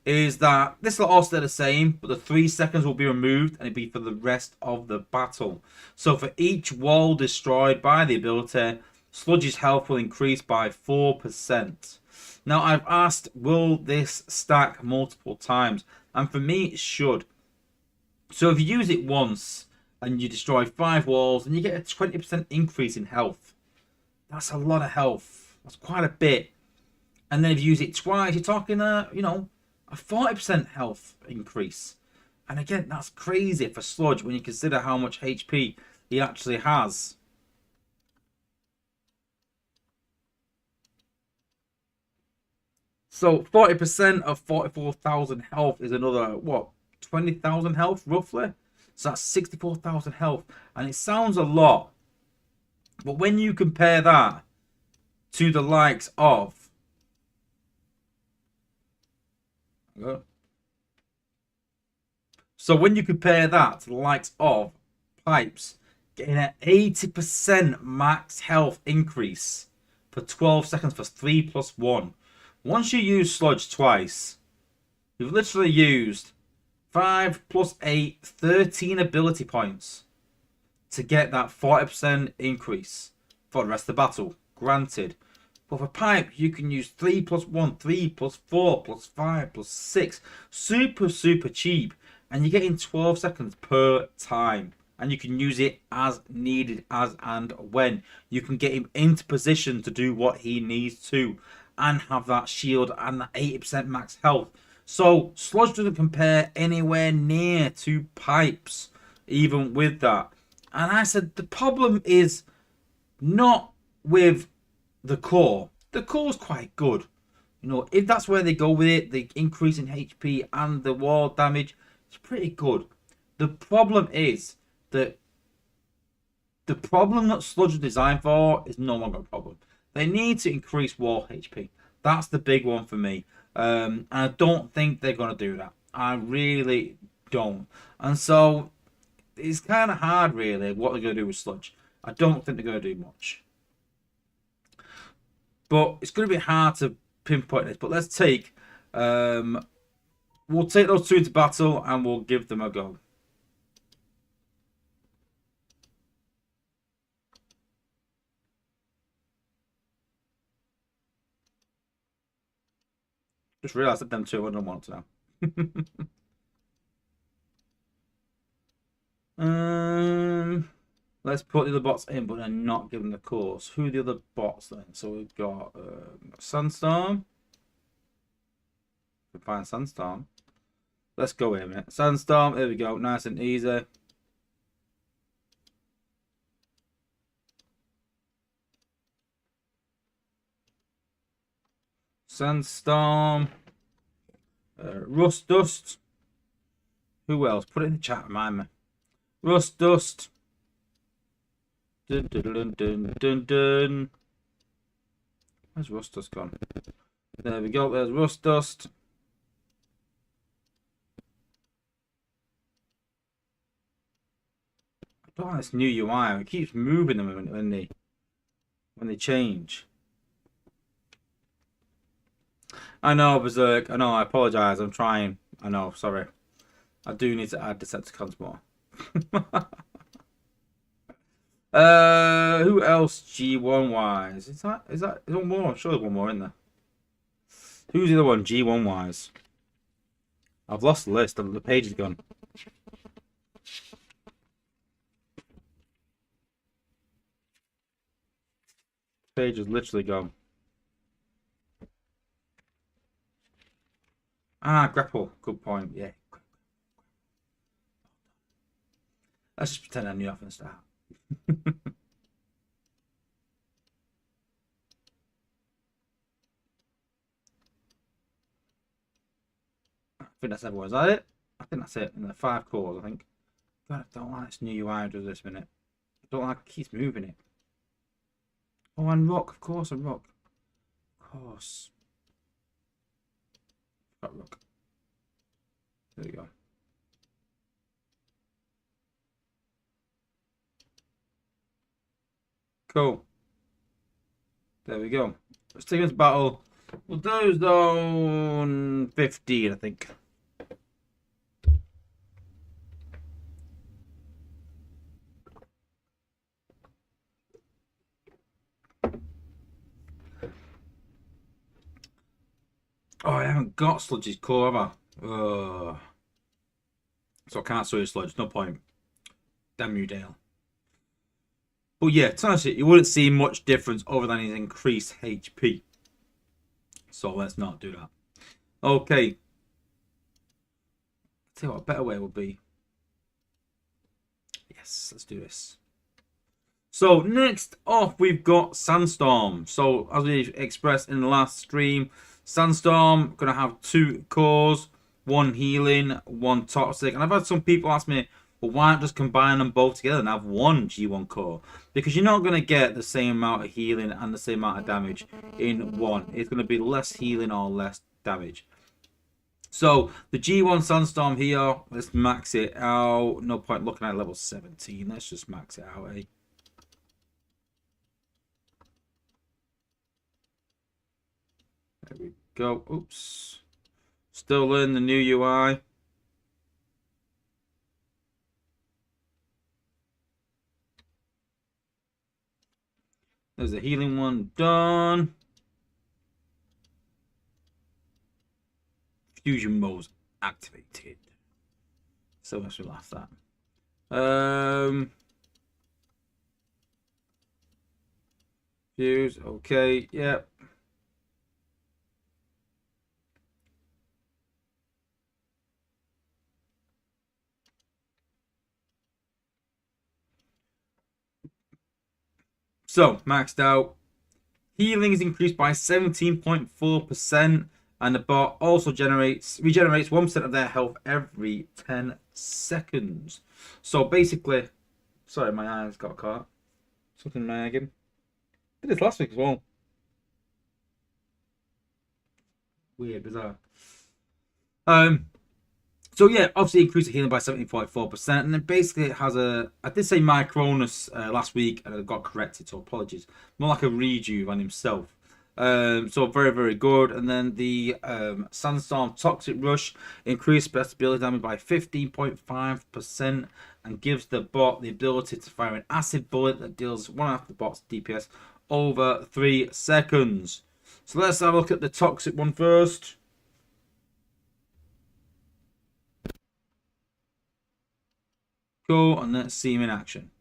Speaker 1: is that this will all stay the same, but the 3 seconds will be removed and it'll be for the rest of the battle. So for each wall destroyed by the ability, Sludge's health will increase by 4%. Now I've asked, will this stack multiple times? And for me, it should. So if you use it once and you destroy 5 walls, and you get a 20% increase in health. That's a lot of health. That's quite a bit. And then if you use it twice, you're talking a 40% health increase. And again, that's crazy for Sludge when you consider how much HP he actually has. So 40% of 44,000 health is another, what, 20,000 health roughly? So that's 64,000 health. And it sounds a lot. But when you compare that to the likes of... So when you compare that to the likes of Pipes getting an 80% max health increase for 12 seconds for 3 plus 1. Once you use Sludge twice, you've literally used 5 plus 8, 13 ability points. to get that 40% increase for the rest of the battle. Granted. But for pipe, you can use 3 plus 1, 3 plus 4 plus 5 plus 6. Super, super cheap. And you're getting 12 seconds per time. And you can use it as needed, as and when. You can get him into position to do what he needs to. And have that shield and that 80% max health. So, Sludge doesn't compare anywhere near to pipes. Even with that. And I said, the problem is not with the core. The core's quite good. You know, if that's where they go with it, the increase in HP and the wall damage, it's pretty good. The problem is that the problem that Sludge is designed for is no longer a problem. They need to increase wall HP. That's the big one for me. And I don't think they're going to do that. I really don't. And so it's kind of hard, really, what they're going to do with Sludge. I don't think they're going to do much. But it's going to be hard to pinpoint this. But let's take... we'll take those two into battle and we'll give them a go. Just realised that them two I don't want to know. Let's put the other bots in, but then not give them the course. Who are the other bots then? So we've got Sandstorm. We find Sandstorm. Let's go in a minute. Sandstorm, there we go. Nice and easy. Sandstorm. Rust Dust. Who else? Put it in the chat, remind me. Rust Dust. Dun, dun, dun, dun, dun, dun. Where's Rust Dust gone? There we go. There's Rust Dust. I don't like this new UI. It keeps moving them when they change. I know, Berserk. I know. I apologise. I'm trying. I know. Sorry. I do need to add Decepticons more. Who else G1 wise? Is one more? Surely one more in there. Who's the other one G1 wise? I've lost the list. The page is gone. The page is literally gone. Ah, grapple. Good point. Yeah. Let's just pretend I knew that from the start. I think that's everyone. Is that it? I think that's it. In the 5 cores, I think. God, I don't like this new UI does this minute. I don't like it keeps moving it. Oh, and Rook, of course, and Rook. Of course. Got Rook. There we go. Cool. There we go. Let's take this battle. We'll do zone 15, I think. Oh, I haven't got Sludge's core, have I? So I can't show you Sludge. No point. Damn you, Dale. But yeah, honestly, you wouldn't see much difference other than his increased HP. So let's not do that. Okay. Tell you what, a better way would be. Yes, let's do this. So next off, we've got Sandstorm. So as we expressed in the last stream, Sandstorm gonna have 2 cores, 1 healing, 1 toxic. And I've had some people ask me, well, why not just combine them both together and have 1 G1 core? Because you're not going to get the same amount of healing and the same amount of damage in one. It's going to be less healing or less damage. So, the G1 Sandstorm here, let's max it out. No point looking at level 17. Let's just max it out, eh? There we go. Oops. Still learning the new UI. There's the healing one done. Fusion mode's activated. So let's relax that. Fuse, okay, yep. So, maxed out. Healing is increased by 17.4%, and the bot also regenerates 1% of their health every 10 seconds. So basically, sorry, my eyes got caught. Something nagging. Did this last week as well. Weird, bizarre. So yeah, obviously increased the healing by 17.4%, and then basically it has a. I did say Micronus last week, and I got corrected, so apologies. More like a rejuve on himself. So very, very good. And then the Sandstorm Toxic Rush increased best ability damage by 15.5% and gives the bot the ability to fire an acid bullet that deals 1/2 the bot's DPS over 3 seconds. So let's have a look at the toxic one first. Go and let's see him in action.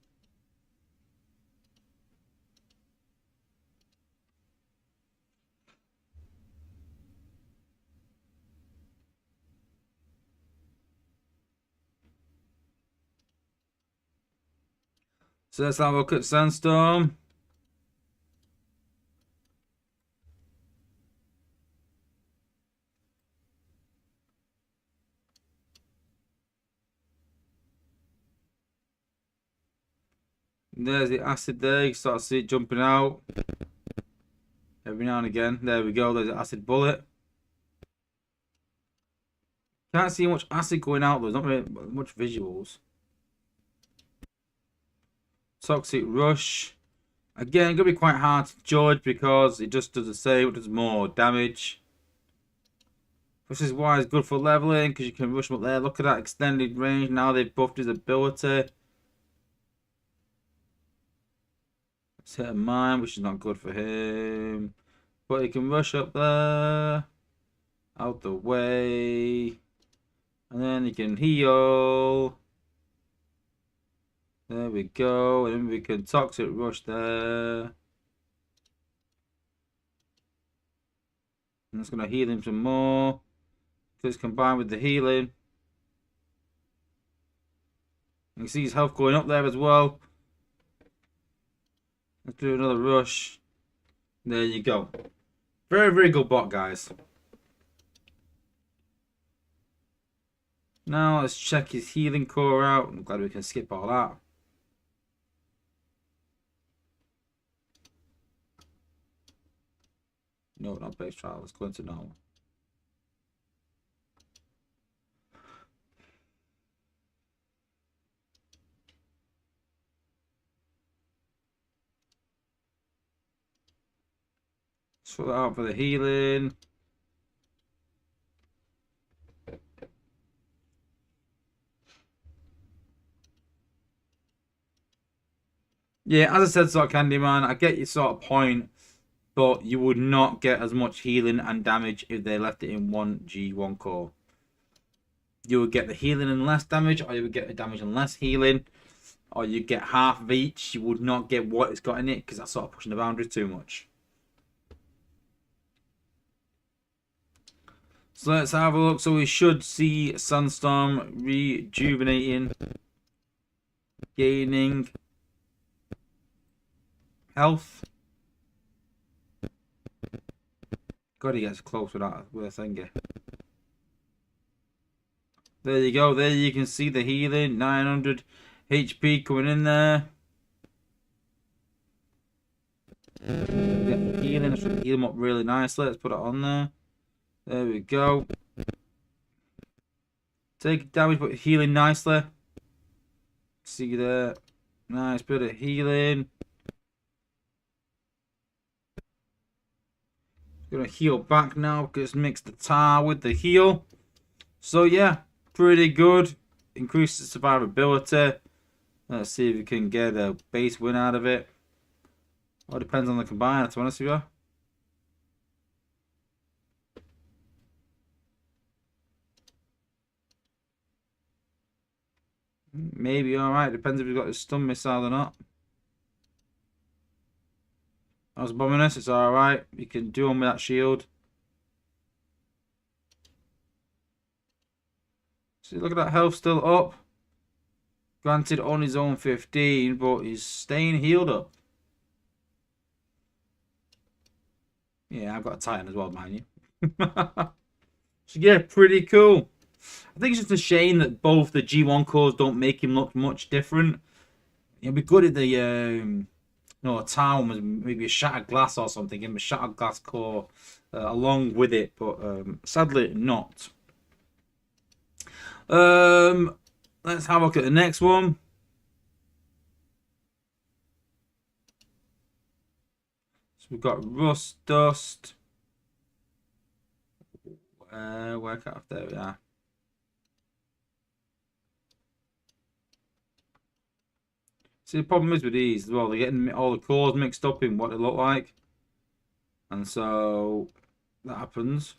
Speaker 1: So let's have a look at Sandstorm. There's the acid there. You start to see it jumping out every now and again. There we go. There's the acid bullet. Can't see much acid going out. There's not really much visuals. Toxic Rush. Again, gonna be quite hard to judge because it just does the same. It does more damage. This is why it's good for leveling, because you can rush him up there. Look at that extended range. Now they've buffed his ability. Let's hit a mine, which is not good for him. But he can rush up there. Out the way. And then he can heal. There we go. And then we can Toxic Rush there. And that's going to heal him some more. This combined with the healing. You can see his health going up there as well. Let's do another rush. There you go. Very, very good bot, guys. Now let's check his healing core out. I'm glad we can skip all that. No, not base trial. Let's go into normal. Sort that out for the healing. Yeah, as I said, sort of Candyman, I get your sort of point, but you would not get as much healing and damage if they left it in 1G1 core. You would get the healing and less damage, or you would get the damage and less healing, or you get half of each. You would not get what it's got in it, because that's sort of pushing the boundary too much. So let's have a look. So we should see Sandstorm rejuvenating, gaining health. God, he gets close with that with a thingy. There you go. There you can see the healing. 900 HP coming in there. Get the healing. I should heal him up really nicely. Let's put it on there. There we go. Take damage, but healing nicely. See there. Nice bit of healing. Gonna heal back now because mix the tar with the heal. So yeah, pretty good. Increases survivability. Let's see if we can get a base win out of it. Well, it depends on the combiner, to be honest with you. Maybe alright, depends if you've got the stun missile or not. I was bombing us, it's alright. You can do them with that shield. See, look at that health still up. Granted, on his own 15, but he's staying healed up. Yeah, I've got a Titan as well, mind you. So yeah, pretty cool. I think it's just a shame that both the G1 cores don't make him look much different. It'd be good if the a town was maybe a shattered glass or something, give him a shattered glass core along with it, but sadly not. Let's have a look at the next one. So we've got Rust Dust. Work out there we are. See, the problem is with these as well, they're getting all the cores mixed up in what they look like. And so that happens.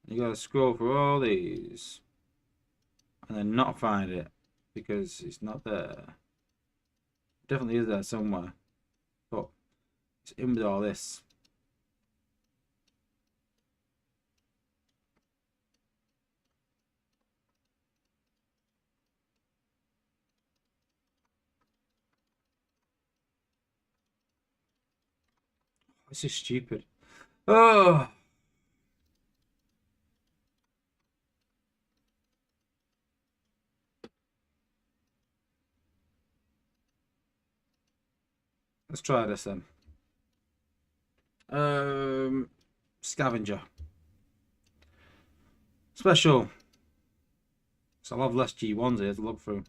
Speaker 1: You gotta scroll through all these and then not find it because it's not there. Definitely is there somewhere, but it's in with all this. This is stupid. Oh. Let's try this then. Scavenger. Special. So I'll have less G1s here to look through.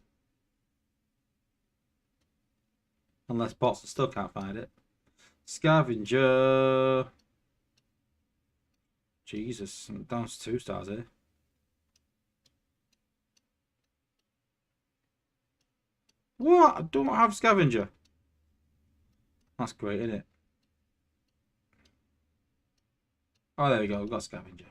Speaker 1: Unless bots still can't find it. Scavenger. Jesus, I'm down to 2 stars here. What? I don't have Scavenger. That's great, isn't it? Oh, there we go. We've got Scavenger.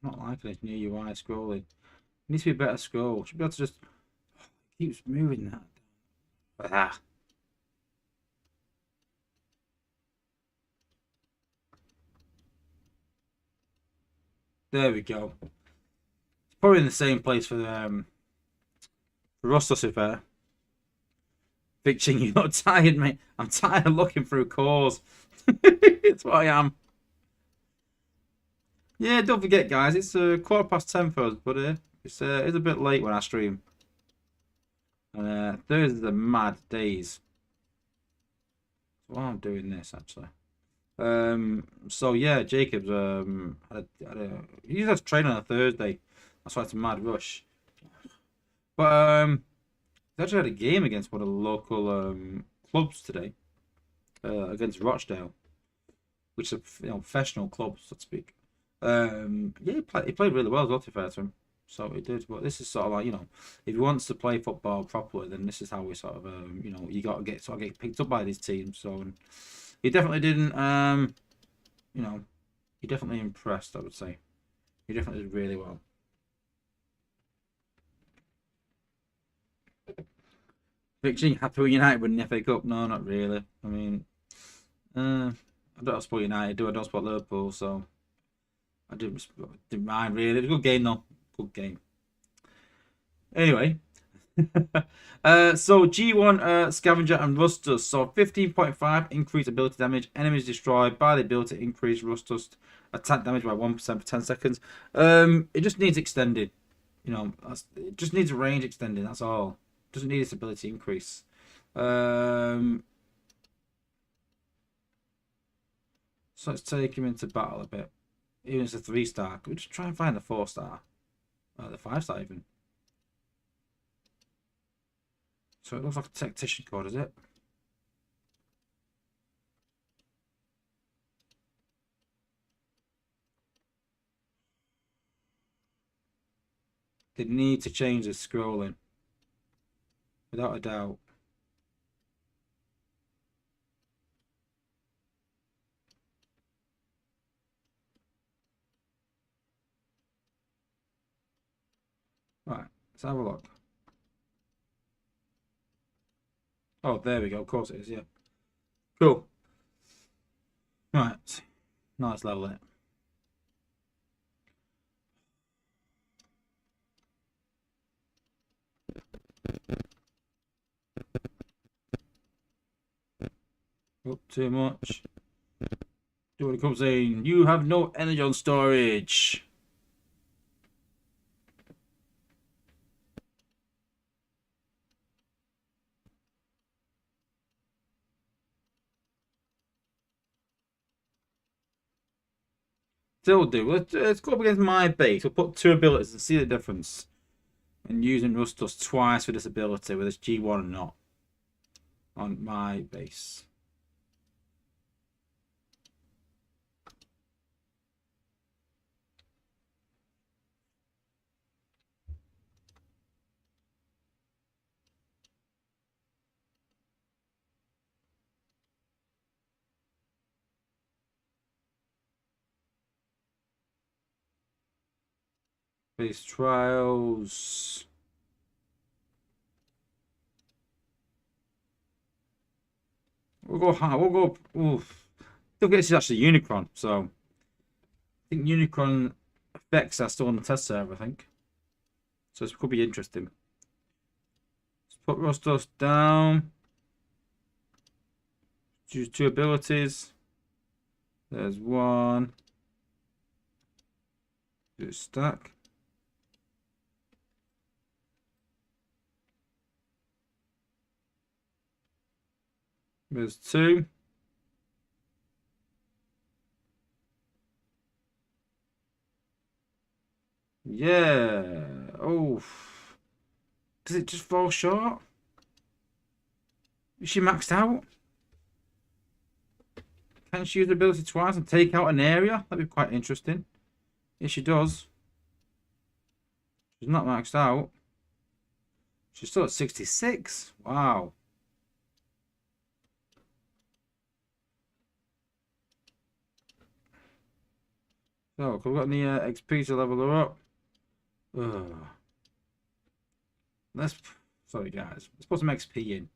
Speaker 1: Not liking this new UI scrolling. It needs to be a better scroll. Should be able to just keeps moving that. Ah. There we go. It's probably in the same place for Rustos, if fair. Bitching, you're not tired, mate. I'm tired of looking through cores. It's what I am. Yeah, don't forget, guys. It's 10:15 for us, but it's a bit late when I stream. And Thursdays are mad days. While I'm doing this, actually. So yeah, Jacob's he does train on a Thursday. That's why it's a mad rush. But they actually had a game against one of the local clubs today, against Rochdale, which is a professional club, so to speak. Yeah, he played really well as well, to be fair to him. So he did. But this is sort of like, if he wants to play football properly, then this is how we sort of you got to get picked up by these teams. So he definitely didn't he definitely impressed, I would say. He definitely did really well. Victory happy with United winning the FA Cup? No, not really. I mean, I don't support United, do I? Don't support Liverpool, so I didn't mind really. It was a good game though. Good game. Anyway. So G1 Scavenger and Rustust. So 15.5 increased ability damage. Enemies destroyed by the ability to increase Rustust attack damage by 1% for 10 seconds. It just needs extended. It just needs range extending. That's all. It doesn't need its ability increase. So let's take him into battle a bit. Even if it's a 3-star. Could we just try and find the 4-star? The 5-star even. So it looks like a tactician code, is it? They need to change the scrolling. Without a doubt. Right, let's have a look. Oh, there we go. Of course it is, yeah. Cool. Right. Now let's level it. Oh, too much. Do what it comes in. You have no energy on storage. Still do. Let's go up against my base. We'll put 2 abilities and see the difference. And using Rustus twice for this ability, whether it's G1 or not. On my base. Base trials. We'll go high. We'll go. Oof. I think this is actually Unicron, so I think Unicron effects are still on the test server, I think. So this could be interesting. Let's put Rustos down. Choose 2 abilities. There's 1. Do a stack. There's 2. Yeah. Oh. Does it just fall short? Is she maxed out? Can she use the ability twice and take out an area? That'd be quite interesting. If she does. She's not maxed out. She's still at 66. Wow. So, we've got any XP to level her up. Ugh. Sorry guys. Let's put some XP in.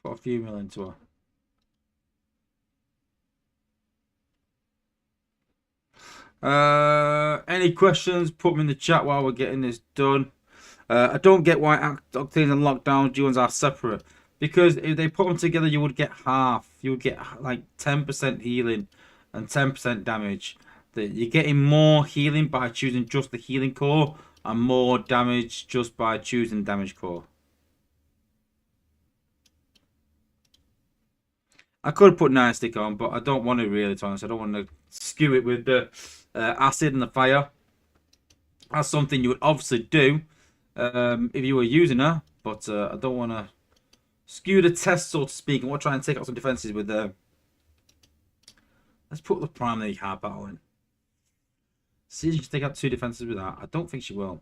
Speaker 1: Put a few mil into her. Any questions? Put them in the chat while we're getting this done. I don't get why Octanes and Lockdown G1s are separate. Because if they put them together, you would get half. You would get like 10% healing and 10% damage. You're getting more healing by choosing just the healing core and more damage just by choosing damage core. I could have put Nine Stick on, but I don't want to really, to be honest. I don't want to skew it with the acid and the fire. That's something you would obviously do if you were using her, but I don't want to skew the test, so to speak, and we'll try and take out some defenses with let's put the primary hard battle in. See if she can take out 2 defenses with that. I don't think she will.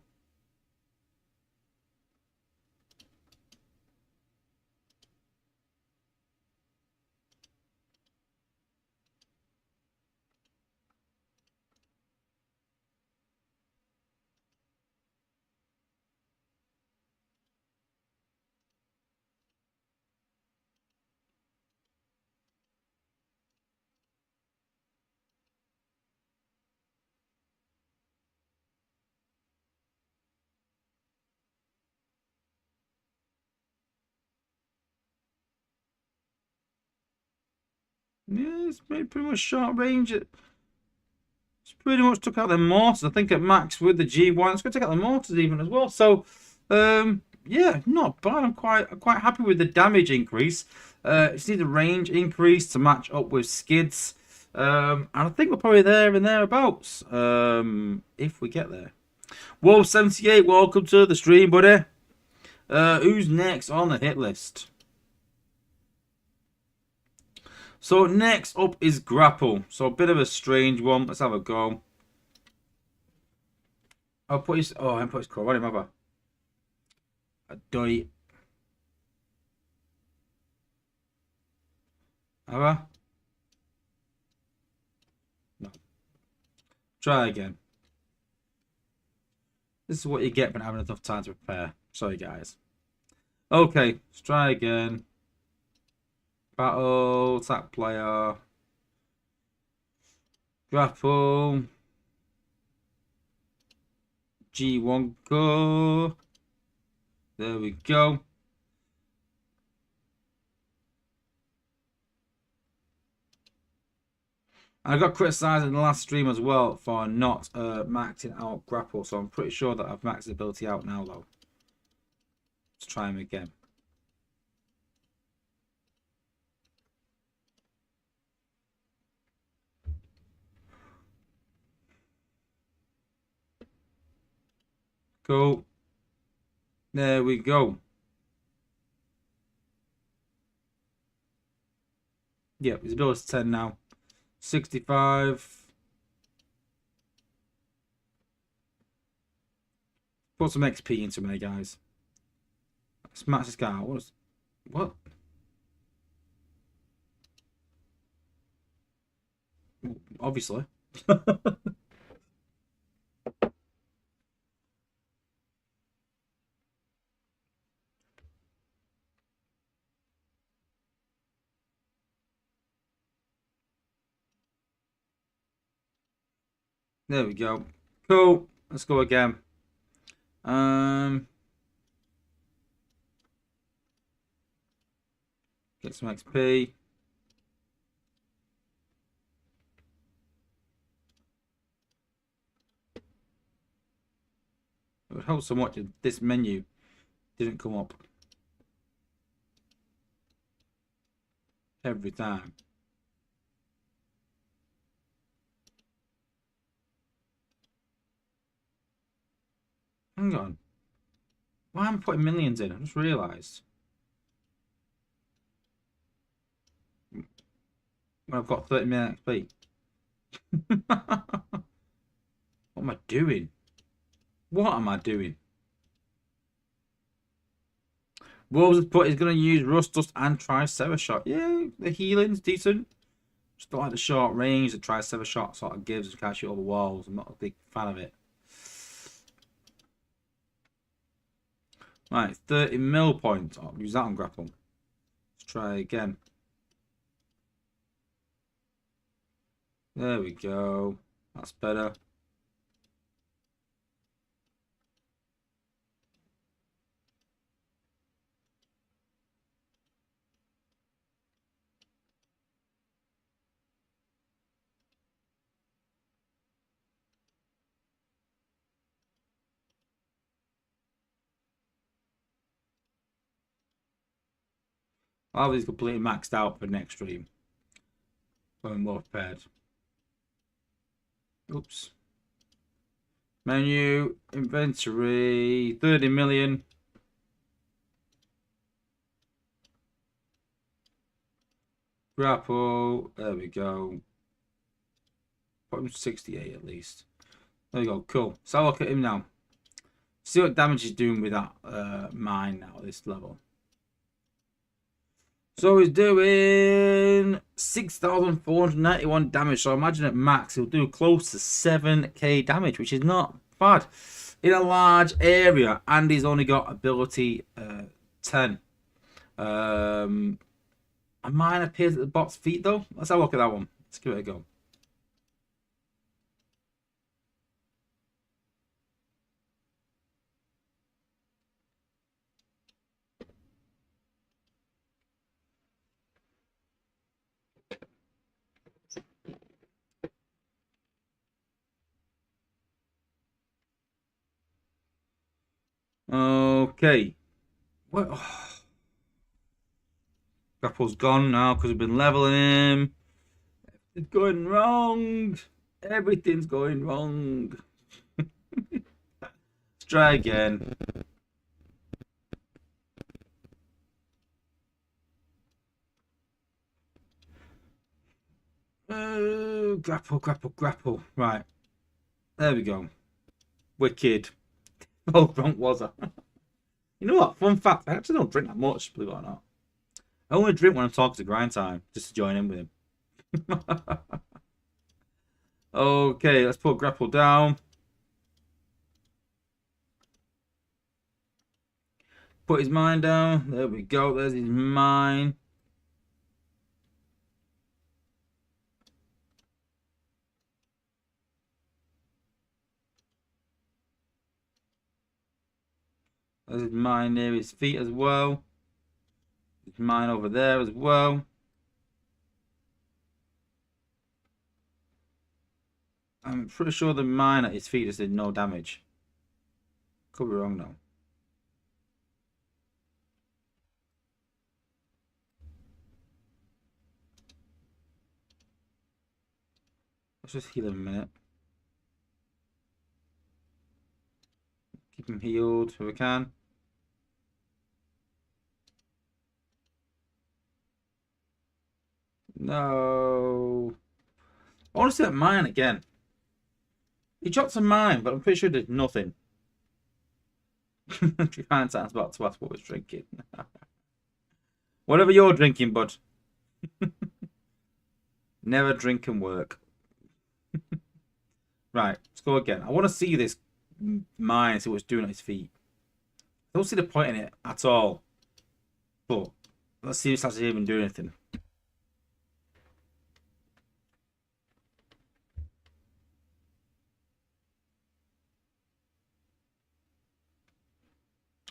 Speaker 1: Yeah, it's pretty much short range. It's pretty much took out the mortars. I think at max with the G1, it's going to take out the mortars even as well. So, yeah, not bad. I'm quite happy with the damage increase. Just need the range increase to match up with skids. And I think we're probably there and thereabouts. If we get there. Wolf78, welcome to the stream, buddy. Who's next on the hit list? So next up is grapple. So a bit of a strange one. Let's have a go. I'll put his. Oh, I haven't put his core on him, have I? A die. Have I? No. Try again. This is what you get when having enough time to prepare. Sorry, guys. Okay, let's try again. Battle, attack player. Grapple. G1 go. There we go. I got criticised in the last stream as well for not maxing out grapple, so I'm pretty sure that I've maxed the ability out now though. Let's try him again. Go. There we go. Yep, his ability's 10 now. 65. Put some XP into me, guys. Smash this guy out. What? Obviously. There we go. Cool. Let's go again. Get some XP. It would help so much if this menu didn't come up every time. Hang on. Why am I putting millions in? I just realised. When I've got 30 million XP. What am I doing? What am I doing? Wolves put is going to use Rust Dust and Tri-Serra Shot. Yeah, the healing's decent. Just don't like the short range that Tri-Serra Shot sort of gives and can't shoot over walls. I'm not a big fan of it. Right, 30 mil points. I'll use that on grapple. Let's try again. There we go. That's better. I'll have these completely maxed out for next stream. When more prepared. Oops. Menu, inventory, 30 million. Grapple, there we go. Put him 68 at least. There we go, cool. So I'll look at him now. See what damage he's doing with that mine now at this level. So he's doing 6,491 damage. So I imagine at max he'll do close to 7k damage, which is not bad in a large area. And he's only got ability 10. A mine appears at the bot's feet though. Let's have a look at that one. Let's give it a go. Okay. What? Oh. Grapple's gone now because we've been leveling him. It's going wrong. Everything's going wrong. Let's try again. Grapple, grapple, grapple. Right. There we go. Wicked. Oh, drunk Wozza. You know what? Fun fact, I actually don't drink that much, believe it or not. I only drink when I'm talking to Grind Time, just to join in with him. Okay, let's put grapple down. Put his mine down. There we go. There's his mine. There's his mine near his feet as well. His mine over there as well. I'm pretty sure the mine at his feet just did no damage. Could be wrong though. Let's just heal him a minute. Keep him healed if we can. No. I want to see that mine again. He dropped a mine, but I'm pretty sure he did nothing. Grind Time's about to ask what was drinking. Whatever you're drinking, bud. Never drink and work. Right, let's go again. I want to see this mine, see what it's doing at his feet. I don't see the point in it at all. But let's see if it's actually even doing anything.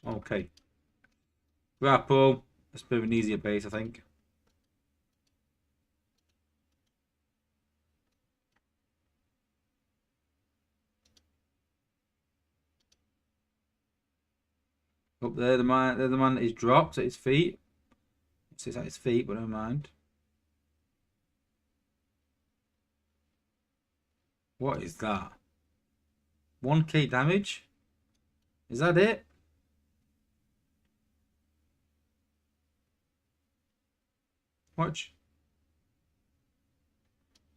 Speaker 1: Okay. Grapple. That's a bit of an easier base, I think. Up there, the man that he's dropped at his feet. It's at his feet, but never mind. What is that? 1k damage? Is that it? Watch.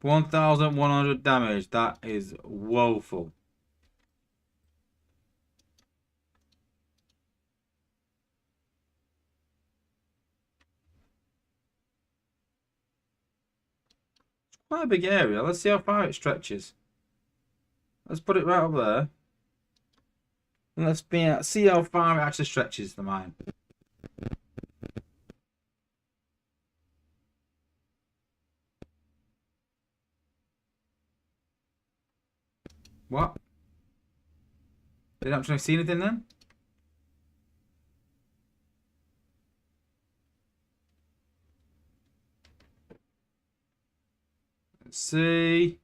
Speaker 1: 1100 damage. That is woeful. It's quite a big area. Let's see how far it stretches. Let's put it right up there. And let's see how far it actually stretches, the mine. What? Did I actually see anything then? Let's see.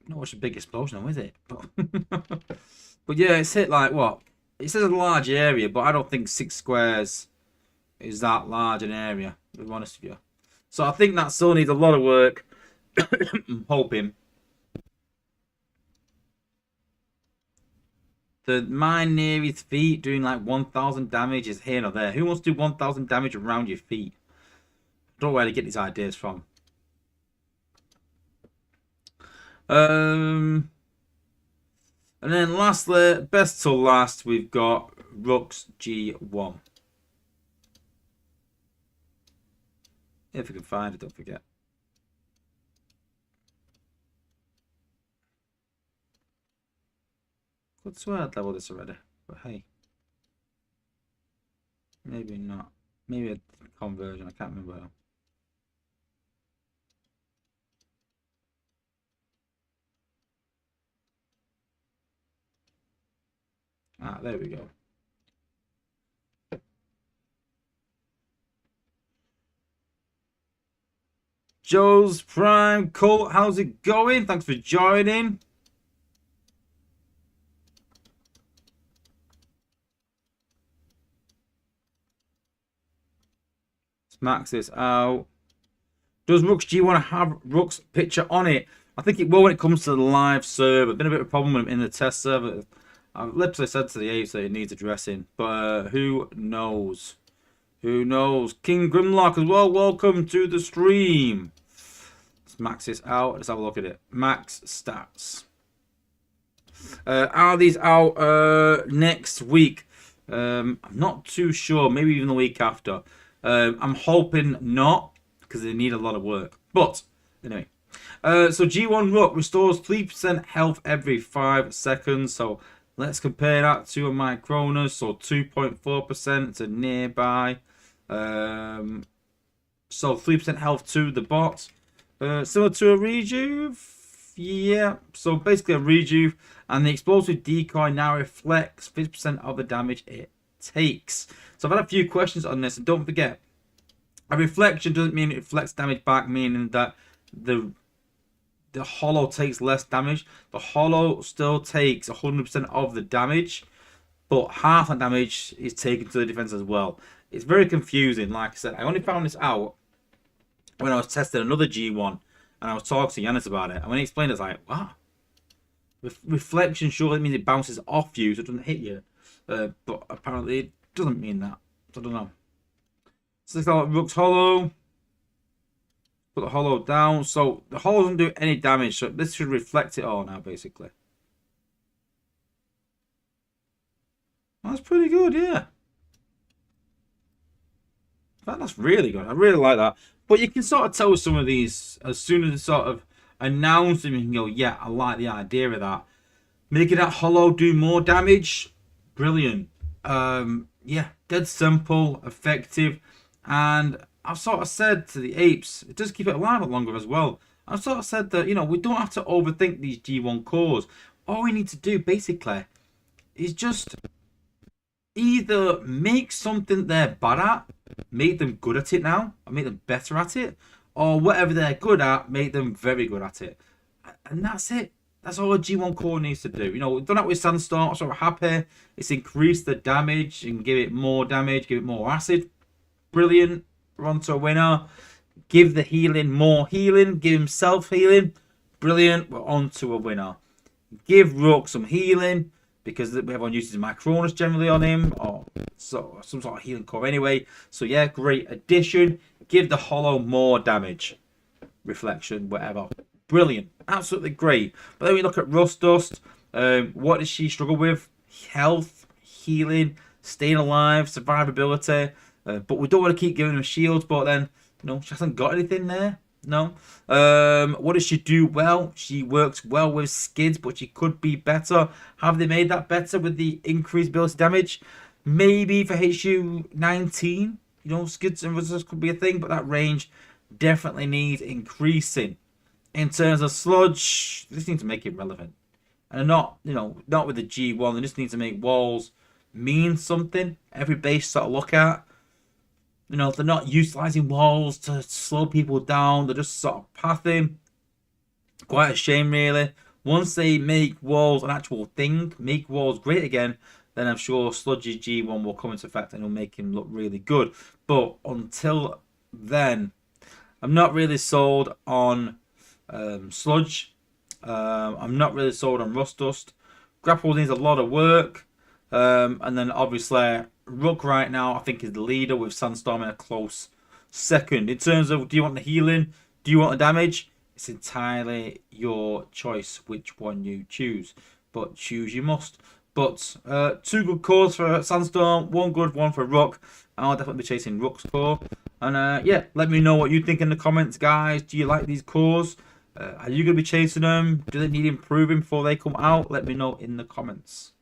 Speaker 1: Not much a big explosion, though, is it? But yeah, it's hit like what? It says a large area, but I don't think 6 squares is that large an area, to be honest with you. So I think that still needs a lot of work. I'm hoping. The mine near his feet doing like 1000 damage is here or there. Who wants to do 1000 damage around your feet? I don't know where to get these ideas from. And then lastly, best till last, we've got Rook's G1. If we can find it, don't forget. Could swear I'd leveled this already, but hey. Maybe not. Maybe a conversion, I can't remember. Ah, there we go. Joe's Prime Colt, how's it going? Thanks for joining. Let's max this out. Does Rook's G want to have Rook's picture on it? I think it will when it comes to the live server. Been a bit of a problem in the test server. I've literally said to the apes that it needs addressing, but who knows? Who knows? King Grimlock as well. Welcome to the stream. Let's max this out. Let's have a look at it. Max stats. Are these out next week? I'm not too sure. Maybe even the week after. I'm hoping not, because they need a lot of work. But anyway. So G1 Rook restores 3% health every 5 seconds. So let's compare that to a Micronus. So 2.4% to nearby. So 3% health to the bot. Similar to a Rejuve. Yeah. So basically a Rejuve. And the explosive decoy now reflects 50% of the damage it takes. So I've had a few questions on this. And don't forget, a reflection doesn't mean it reflects damage back, meaning that the holo takes less damage. The holo still takes 100% of the damage, but half the damage is taken to the defense as well. It's very confusing. Like I said, I only found this out when I was testing another G1 and I was talking to Yanis about it. And when he explained it, I was like, wow. Reflection surely means it bounces off you, so it doesn't hit you. But apparently it doesn't mean that. So I don't know. So let's go Rook's holo. Put the holo down. So the holo doesn't do any damage. So this should reflect it all now, basically. That's pretty good, yeah. That's really good. I really like that. But you can sort of tell with some of these, as soon as it's sort of announce them, you can go, yeah, I like the idea of that. Making that holo do more damage, brilliant. Yeah, dead simple, effective, and I've sort of said to the apes, it does keep it alive a lot longer as well. I've sort of said that, you know, we don't have to overthink these G1 cores. All we need to do, basically, is just either make something they're bad at, make them good at it now, and make them better at it, or whatever they're good at, make them very good at it. And that's it. That's all a G1 core needs to do. You know, we've done that with Sandstorm, so we're happy. It's increased the damage and give it more damage, give it more acid. Brilliant. We're on to a winner. Give the healing more healing, give himself healing. Brilliant. We're on to a winner. Give Rook some healing, because everyone uses Micronus generally on him, or some sort of healing core anyway. So yeah, great addition. Give the holo more damage, reflection, whatever. Brilliant, absolutely great. But then we look at Rust Dust. What does she struggle with? Health, healing, staying alive, survivability. But we don't want to keep giving her shields. But then, you know, she hasn't got anything there. No. What does she do well? She works well with skids, but she could be better. Have they made that better with the increased ability damage? Maybe for HU 19, you know, skids and resistance could be a thing, but that range definitely needs increasing. In terms of Sludge, they just need to make it relevant. And not, you know, not with the G1, they just need to make walls mean something. Every base sort of look at. You know, they're not utilizing walls to slow people down. They're just sort of pathing. Quite a shame, really. Once they make walls an actual thing, make walls great again, then I'm sure Sludge's G1 will come into effect and it'll make him look really good. But until then, I'm not really sold on Sludge. I'm not really sold on Rust Dust. Grapple needs a lot of work. And then obviously Rook right now I think is the leader, with Sandstorm in a close second. In terms of, do you want the healing, do you want the damage, it's entirely your choice which one you choose, but choose you must. But 2 good cores for Sandstorm, 1 good one for Rook. I'll definitely be chasing Rook's core. And yeah, let me know what you think in the comments, guys. Do you like these cores? Are you going to be chasing them? Do they need improving before they come out? Let me know in the comments.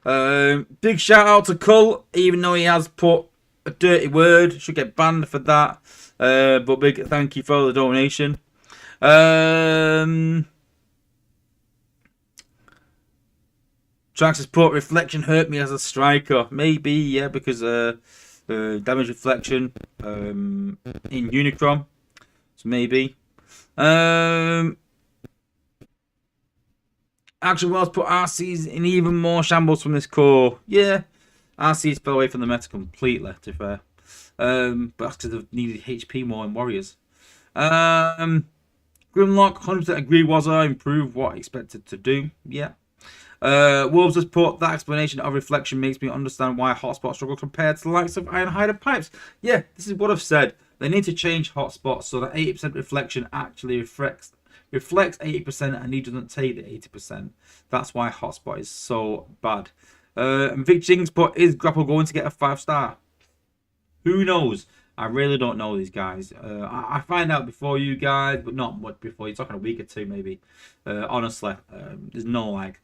Speaker 1: Big shout out to Cull, even though he has put a dirty word. Should get banned for that. But big thank you for the donation. Trax has put reflection hurt me as a striker. Maybe, yeah, because damage reflection in Unicron. So maybe. Action Wells put RC's in even more shambles from this core. Yeah, RC's fell away from the meta completely, to be fair. But that's because they've needed HP more in Warriors. Grimlock, 100% agree, Wozza improved what expected to do. Yeah. Wolves has put that explanation of reflection makes me understand why hotspot struggle compared to the likes of Ironhide pipes. Yeah, this is what I've said. They need to change hotspots so that 80% reflection actually reflects 80% and he doesn't take the 80%. That's why hotspot is so bad. And Vic Jings put, is Grapple going to get a 5-star? Who knows? I really don't know these guys. I find out before you guys, but not much before. You're talking a week or two maybe. Honestly, there's no like,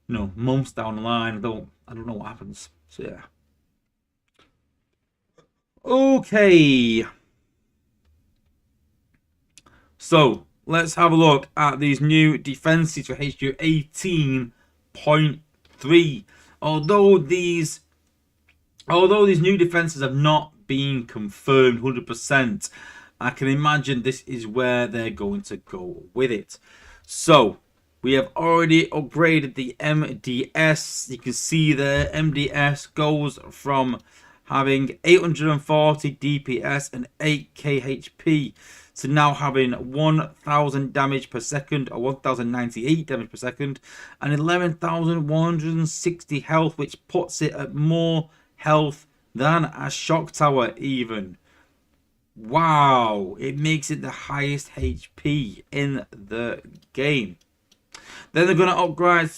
Speaker 1: months down the line. I don't know what happens. So yeah. Okay. So let's have a look at these new defenses for HQ 18.3. Although these new defenses have not been confirmed 100%, I can imagine this is where they're going to go with it. So we have already upgraded the MDS. You can see there, MDS goes from having 840 DPS and 8k HP to now having 1000 damage per second, or 1098 damage per second, and 11,160 health, which puts it at more health than a shock tower even. Wow, it makes it the highest HP in the game. Then they're going to upgrade?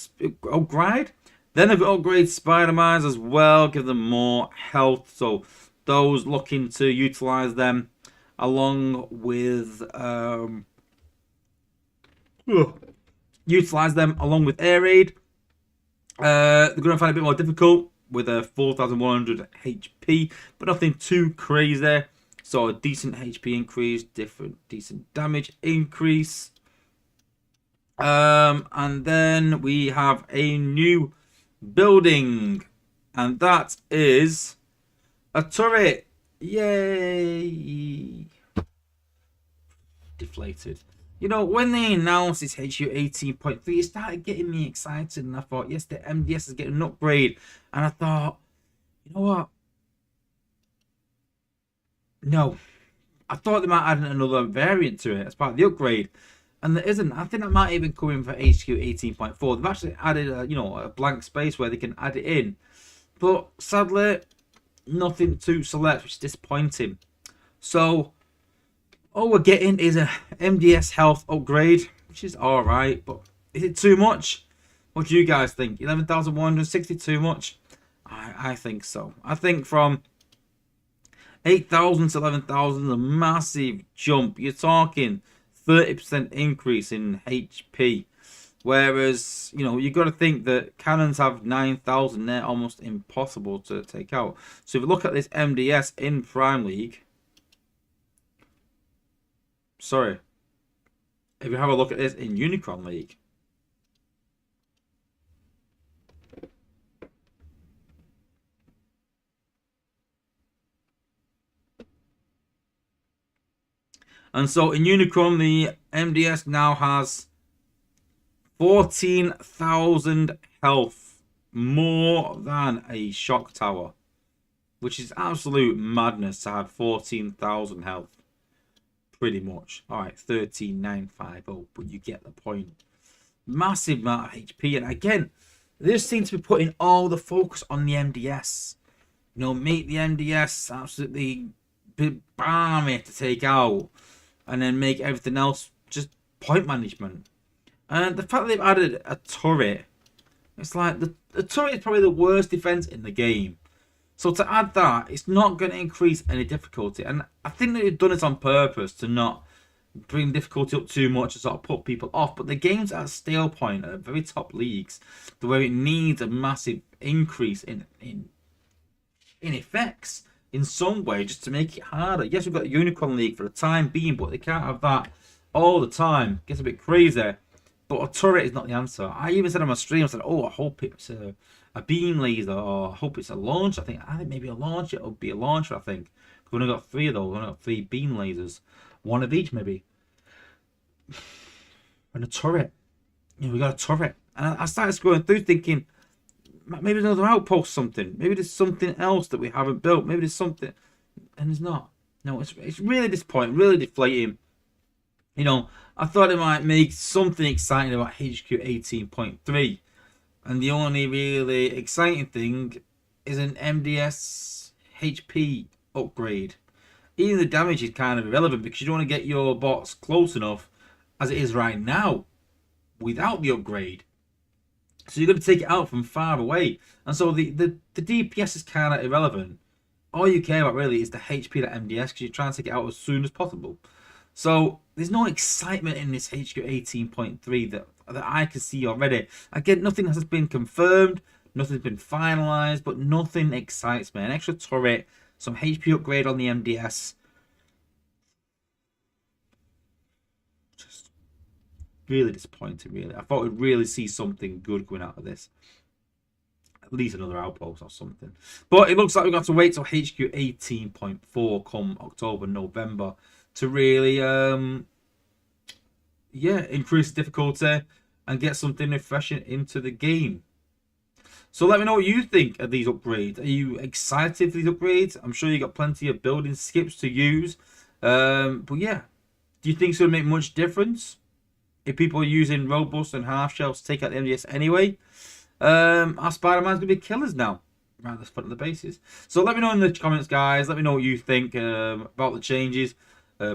Speaker 1: Then they're going to upgrade Spider-Mines as well, give them more health. So those looking to utilize them along with air raid. They're going to find it a bit more difficult with a 4,100 HP, but nothing too crazy. So a decent HP increase, decent damage increase. And then we have a new building, and that is a turret. Yay! Deflated. When they announced this HU 18.3, it started getting me excited, and I thought, yes, the MDS is getting an upgrade. And I thought, you know what? No. I thought they might add another variant to it as part of the upgrade. And there isn't. I think that might even come in for HQ 18.4. They've actually added a blank space where they can add it in. But sadly, nothing to select, which is disappointing. So all we're getting is a MDS health upgrade, which is alright, but is it too much? What do you guys think? 11,160 too much? I think so. I think from 8,000 to 11,000 is a massive jump. You're talking 30% increase in HP. Whereas, you've got to think that cannons have 9,000. They're almost impossible to take out. So if you look at this MDS in Prime League. Sorry. If you have a look at this in Unicron League. And so in Unicron, the MDS now has 14,000 health, more than a shock tower, which is absolute madness to have 14,000 health. Pretty much. Alright, 13,950, but you get the point. Massive amount of HP, and again, they just seem to be putting all the focus on the MDS. Make the MDS absolutely balmy to take out, and then make everything else just point management. And the fact that they've added a turret, it's like the turret is probably the worst defense in the game. So to add that, it's not going to increase any difficulty. And I think that they've done it on purpose to not bring difficulty up too much to sort of put people off. But the game's at a stale point at very top leagues, to where it needs a massive increase in effects in some way, just to make it harder. Yes, we've got the Unicron League for the time being, but they can't have that all the time. It gets a bit crazy. But a turret is not the answer. I even said on my stream, I said, I hope it's a beam laser, or I hope it's a launch. I think maybe a launcher. It would be a launcher, I think. We've only got 3 of those. We've only got 3 beam lasers. 1 of each, maybe. And a turret. We got a turret. And I started scrolling through thinking, maybe there's another outpost or something. Maybe there's something else that we haven't built. Maybe there's something. And there's not. No, it's really disappointing, really deflating. I thought it might make something exciting about HQ 18.3. And the only really exciting thing is an MDS HP upgrade. Even the damage is kind of irrelevant because you don't want to get your bots close enough as it is right now without the upgrade. So you're going to take it out from far away. And so the DPS is kind of irrelevant. All you care about really is the HP that MDS because you're trying to take it out as soon as possible. So there's no excitement in this HQ 18.3 that I can see already. Again, nothing has been confirmed, nothing's been finalized, but nothing excites me. An extra turret, some HP upgrade on the MDS. Just really disappointing, really. I thought we'd really see something good going out of this. At least another outpost or something. But it looks like we've got to wait till HQ 18.4 come October, November to really increase difficulty and get something refreshing into the game. So let me know what you think of these upgrades. Are you excited for these upgrades? I'm sure you got plenty of building skips to use. But yeah, do you think it's going to make much difference if people are using Roadbuster and half shells to take out the MDS anyway? Our Spider-Man's going to be killers now around the front of the bases. So let me know in the comments, guys. Let me know what you think about the changes.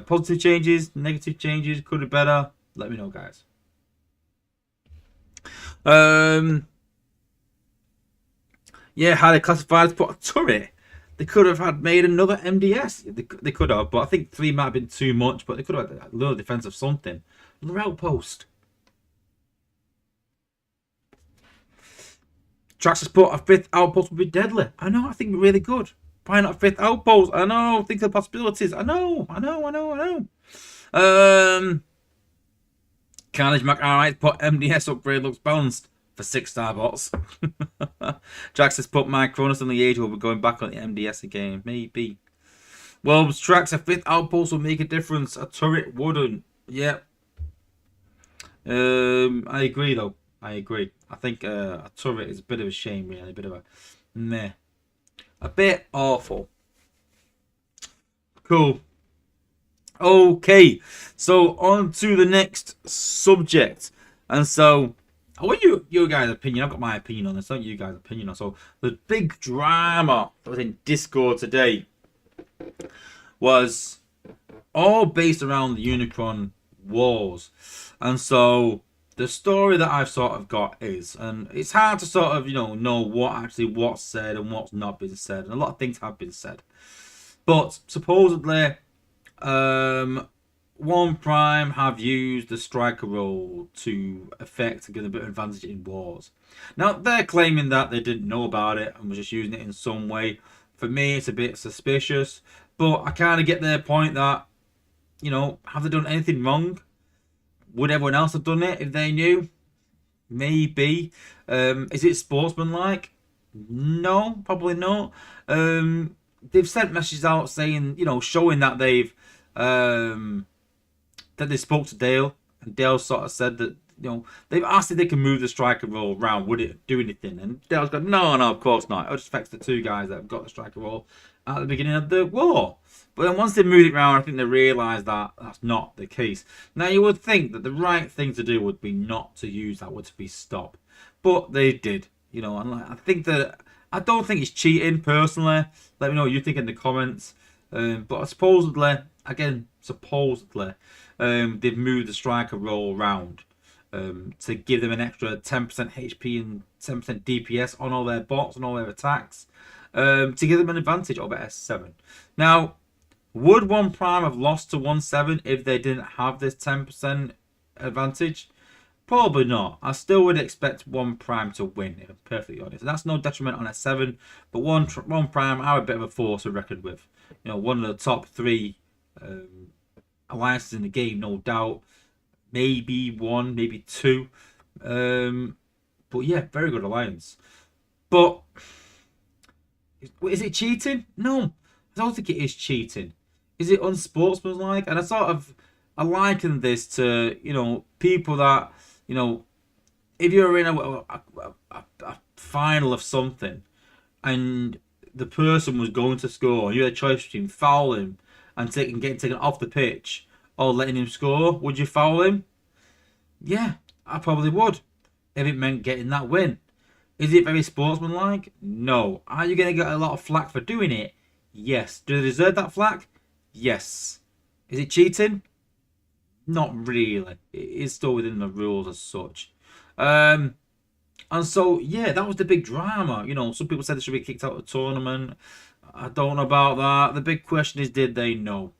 Speaker 1: Positive changes, negative changes, could be better. Let me know, guys. Yeah, how they classified to put a turret. They could have had made another MDS. They could have, but I think 3 might have been too much. But they could have had a little defense of something. Another outpost. Trax has put a 5th outpost would be deadly. I know, I think we're really good. Why not a 5th outpost? I know, think of the possibilities. I know. Carnage Mac, alright, put MDS upgrade looks balanced for 6-star bots. Trax has put my Cronus on the age will be going back on the MDS again. Maybe. Well, Trax, a 5th outpost will make a difference. A turret wouldn't. Yep. I agree though. I agree. I think a turret is a bit of a shame, really. A bit of a meh. A bit awful. Cool. Okay. So on to the next subject. And so I want your guys' opinion. I've got my opinion on this. I want you guys' opinion on. So the big drama that was in Discord today was all based around the Unicron wars. And so the story that I've sort of got is, and it's hard to sort of, know what's said and what's not been said. And a lot of things have been said. But supposedly, One Prime have used the striker role to affect and get a bit of advantage in wars. Now, they're claiming that they didn't know about it and was just using it in some way. For me, it's a bit suspicious. But I kind of get their point that, have they done anything wrong? Would everyone else have done it if they knew? Maybe. Is it sportsmanlike? No, probably not. They've sent messages out saying, showing that they've that they spoke to Dale, and Dale sort of said that they've asked if they can move the striker role around. Would it do anything? And Dale's gone, no, of course not. It just affects the 2 guys that have got the striker role at the beginning of the war. But then once they moved it around, I think they realised that that's not the case. Now, you would think that the right thing to do would be not to use that, would to be stop. But they did, and I think that, I don't think it's cheating, personally. Let me know what you think in the comments. But supposedly, they've moved the striker role around to give them an extra 10% HP and 10% DPS on all their bots and all their attacks to give them an advantage over S7. Now, would One Prime have lost to 1-7 if they didn't have this 10% advantage? Probably not. I still would expect One Prime to win, if I'm perfectly honest. And that's no detriment on S7, but One Prime are a bit of a force to reckon with. One of the top 3 alliances in the game, no doubt. Maybe 1, maybe 2. But yeah, very good alliance. But is it cheating? No, I don't think it is cheating. Is it unsportsmanlike? And I liken this to, people that, if you're in a final of something and the person was going to score, and you had a choice between fouling him and getting taken off the pitch or letting him score, would you foul him? Yeah, I probably would, if it meant getting that win. Is it very sportsmanlike? No. Are you going to get a lot of flack for doing it? Yes. Do they deserve that flack? Yes. Is it cheating? Not really. It is still within the rules as such. And so, yeah, that was the big drama. You know, some people said they should be kicked out of the tournament. I don't know about that. The big question is, did they know?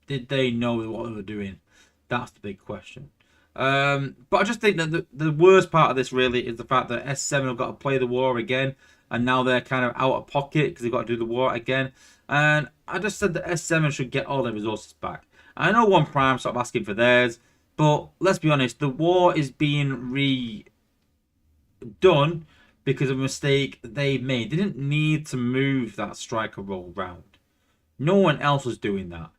Speaker 1: Did they know what they were doing? That's the big question. But I just think that the worst part of this really is the fact that S7 have got to play the war again, and now they're kind of out of pocket because they've got to do the war again. And I just said that S7 should get all their resources back. I know One Prime sort of asking for theirs, but let's be honest, the war is being redone because of a mistake they made. They didn't need to move that striker role round. No one else was doing that.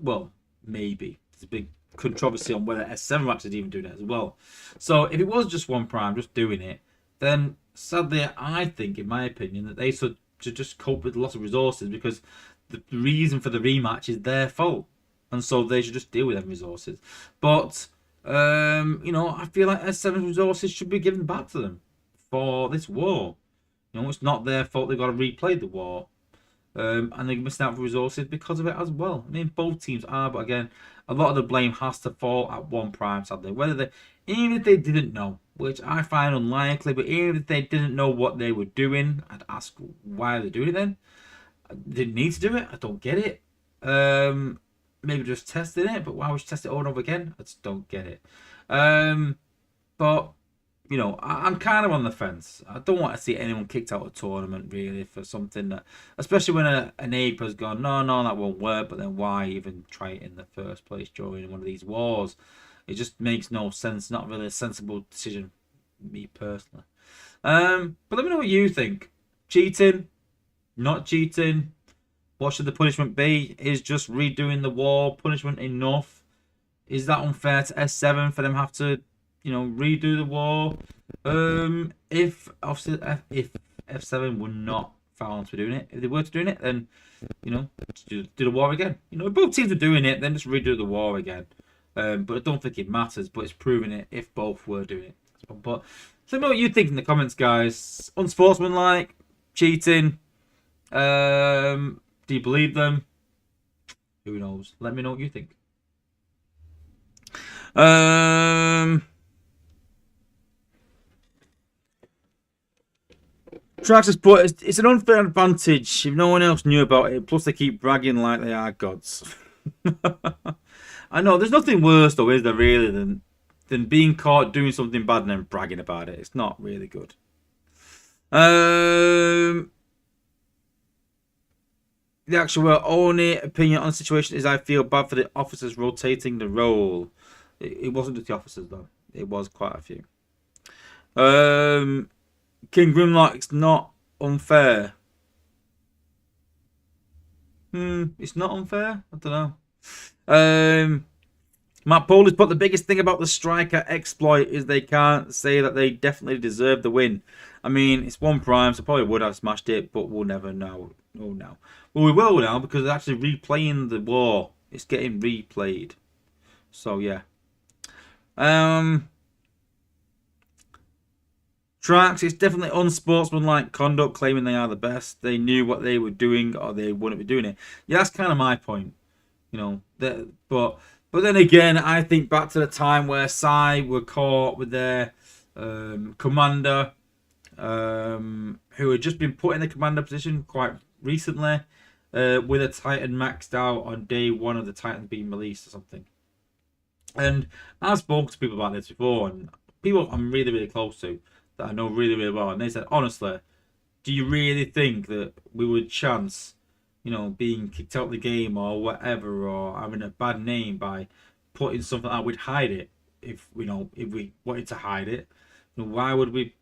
Speaker 1: Well, maybe. There's a big controversy on whether S7 actually even doing it as well. So if it was just One Prime just doing it, then sadly I think, in my opinion, that they should just cope with lots of resources, because the reason for the rematch is their fault, and so they should just deal with them resources. But you know, I feel like S7's resources should be given back to them for this war. You know, it's not their fault they've got to replay the war. And they're missing out for resources because of it as well. I mean, both teams are, but again, a lot of the blame has to fall at One Prime, sadly. Whether they, even if they didn't know, which I find unlikely, but even if they didn't know what they were doing, I'd ask why they're doing it then. They didn't need to do it. I don't get it. Maybe just testing it, but why would you test it over and over again? I just don't get it. But you know, I'm kind of on the fence. I don't want to see anyone kicked out of a tournament, really, for something that, especially when an ape has gone, no, that won't work, but then why even try it in the first place during one of these wars? It just makes no sense. Not really a sensible decision, me personally. But let me know what you think. Cheating? Not cheating? What should the punishment be? Is just redoing the war punishment enough? Is that unfair to S7 for them have to, you know, redo the war? If F7 were not found to be doing it, if they were to doing it, then, you know, do the war again. You know, if both teams are doing it, then just redo the war again. But I don't think it matters. But it's proving it if both were doing it. But let me know what you think in the comments, guys. Unsportsmanlike, cheating. Do you believe them? Who knows? Let me know what you think. Trax has put, it's an unfair advantage if no one else knew about it, plus they keep bragging like they are gods. I know, there's nothing worse though, is there really, than being caught doing something bad and then bragging about it. It's not really good. The actual only opinion on the situation is I feel bad for the officers rotating the role. It wasn't just the officers though. It was quite a few. King Grimlock's not unfair. It's not unfair? I don't know. Matt Polish put the biggest thing about the striker exploit is they can't say that they definitely deserve the win. I mean, it's One Prime, so probably would have smashed it, but we'll never know. Oh no. Well, we will now because they're actually replaying the war. It's getting replayed. So yeah. Trax, it's definitely unsportsmanlike conduct claiming they are the best. They knew what they were doing or they wouldn't be doing it. Yeah, that's kind of my point. You know, but then again, I think back to the time where Psy were caught with their commander, who had just been put in the commander position quite recently, with a Titan maxed out on day one of the Titans being released or something. And I've spoken to people about this before, and people I'm really, really close to, that I know really, really well, and they said, honestly, do you really think that we would chance, you know, being kicked out of the game or whatever, or having a bad name by putting something out? We'd hide it if we wanted to hide it. You know, why would we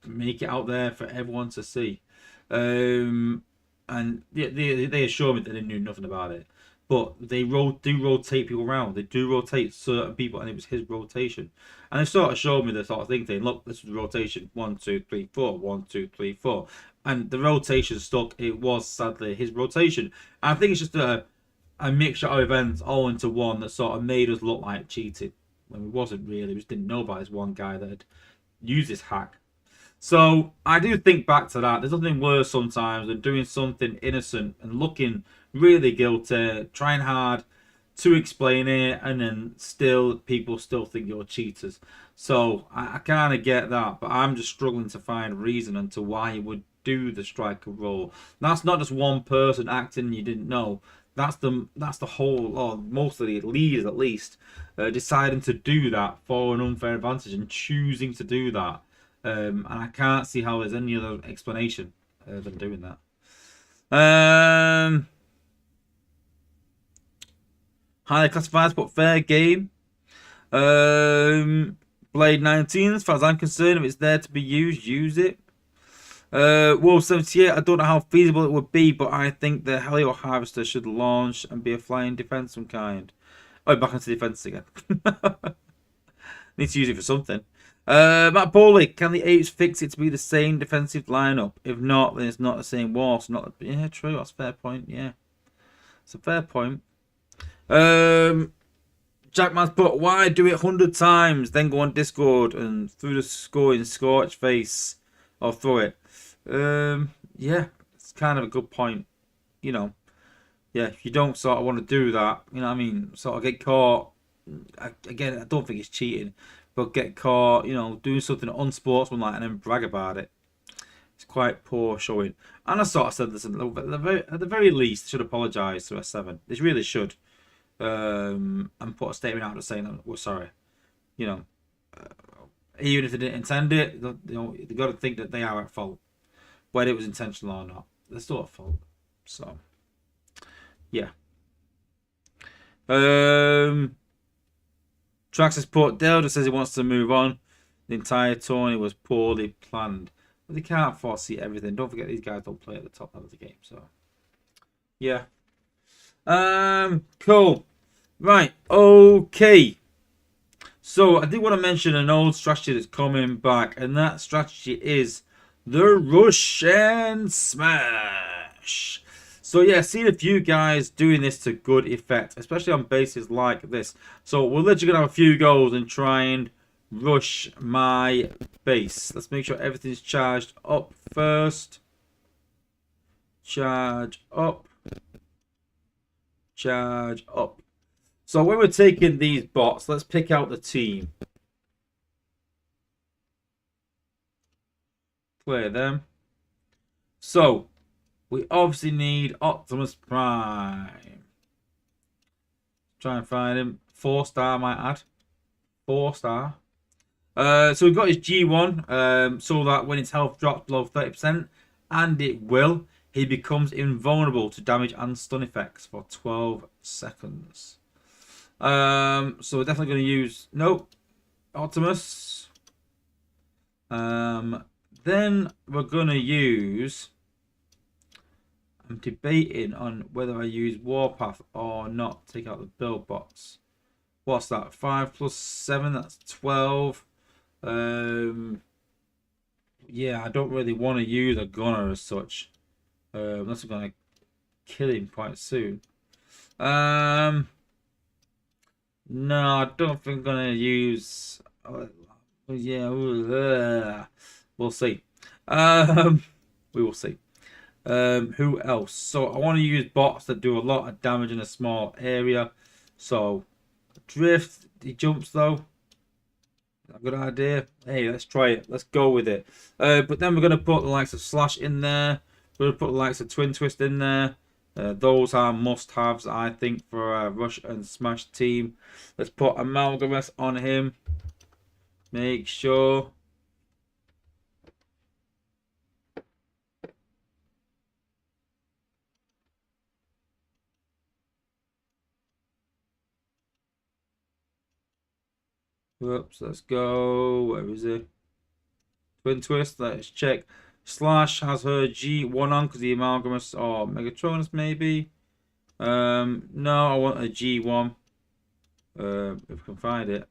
Speaker 1: make it out there for everyone to see? And they assured me that they knew nothing about it. But they do rotate people around. They do rotate certain people, and it was his rotation. And they sort of showed me the sort of thing saying, look, this was the rotation 1, 2, 3, 4, 1, 2, 3, 4. And the rotation stuck. It was sadly his rotation. And I think it's just a mixture of events all into one that sort of made us look like cheating when we wasn't really. We just didn't know about this one guy that had used this hack. So I do think back to that. There's nothing worse sometimes than doing something innocent and looking really guilty, trying hard to explain it, and then still people still think you're cheaters. So I kind of get that, but I'm just struggling to find reason into why you would do the striker role. That's not just one person acting you didn't know. That's the whole, or most of the leaders at least, deciding to do that for an unfair advantage and choosing to do that. And I can't see how there's any other explanation than doing that. Highly classified, but fair game. Blade 19, as far as I'm concerned, if it's there to be used, use it. Wolf 78, I don't know how feasible it would be, but I think the Helio Harvester should launch and be a flying defense some kind. Oh, back into defense again. Need to use it for something. Matt Bowley, can the Apes fix it to be the same defensive lineup? If not, then it's not the same war. So not, yeah, true. That's a fair point. Yeah, it's a fair point. Jackman's put, why do it 100 times, then go on Discord and through the score in Scorch Face or throw it? Yeah, it's kind of a good point. You know, yeah, if you don't sort of want to do that, you know what I mean, sort of get caught. Again, I don't think it's cheating, but get caught, you know, doing something unsportsmanlike and then brag about it. It's quite poor showing. And I sort of said this a little bit. At the very least, should apologise to S7. They really should. And put a statement out to saying that we're sorry. You know, even if they didn't intend it, you know, they got to think that they are at fault, whether it was intentional or not. They're still at fault. So, yeah. Trax has put, Dale just says he wants to move on. The entire tourney was poorly planned. But they can't foresee everything. Don't forget these guys don't play at the top level of the game. So, yeah. Cool. Right, okay. So I did want to mention an old strategy that's coming back, and that strategy is the rush and smash. So yeah, I've seen a few guys doing this to good effect, especially on bases like this. So we're literally gonna have a few goals and try and rush my base. Let's make sure everything's charged up first. Charge up. Charge up. So when we're taking these bots, let's pick out the team. Clear them. So we obviously need Optimus Prime. Try and find him. 4-star, might add. 4-star. So we've got his G1, so that when his health drops below 30%, and it will, he becomes invulnerable to damage and stun effects for 12 seconds. So we're definitely going to use, nope, Optimus. Then we're going to use, I'm debating on whether I use Warpath or not. Take out the build bots. What's that? 5 plus 7, that's 12. Yeah, I don't really want to use a gunner as such. Unless I'm going to kill him quite soon. No, I don't think I'm going to use... yeah, we'll see. We will see. Who else? So I want to use bots that do a lot of damage in a small area. So Drift, he jumps though. A good idea. Hey, let's try it. Let's go with it. But then we're going to put the likes of Slash in there. We're going to put the likes of Twin Twist in there. Those are must-haves, I think, for a Rush and Smash team. Let's put Amalgamous on him. Make sure. Whoops, let's go. Where is it? Twin Twist, let's check. Slash has her G1 on because the Amalgamous or Megatronus maybe. No, I want a G1. If we can find it.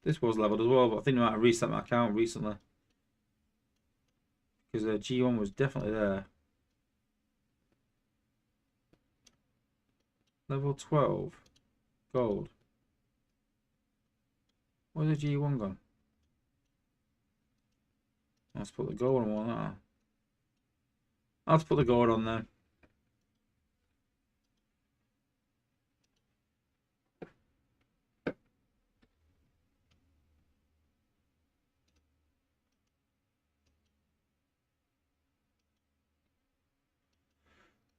Speaker 1: This was leveled as well, but I think I might have reset my account recently. Because the G1 was definitely there. Level 12. Gold. Where's the G1 gone? Let's put the gold on that. Let's put the gold on there.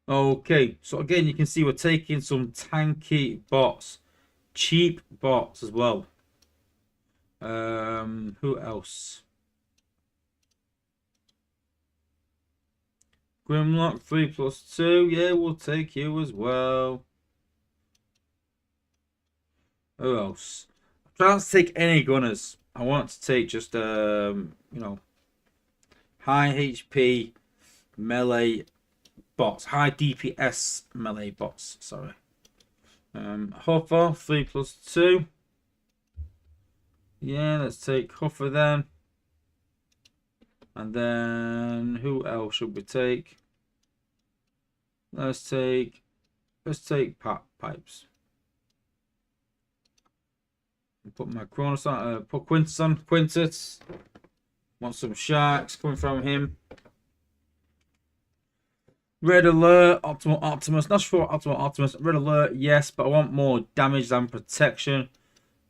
Speaker 1: Okay, so again, you can see we're taking some tanky bots, cheap bots as well. Who else? Grimlock 3+2. Yeah, we'll take you as well. Who else? I'm trying to take any gunners. I want to take just you know, high HP melee bots, high DPS melee bots. Sorry. Huffer 3+2. Yeah, let's take Huffer then. And then who else should we take? Let's take pipes. Put my Cronus on, put Quintus on. Quintus. Want some sharks coming from him. Red alert, optimal Optimus. Not sure optimal Optimus. Red alert, yes, but I want more damage than protection.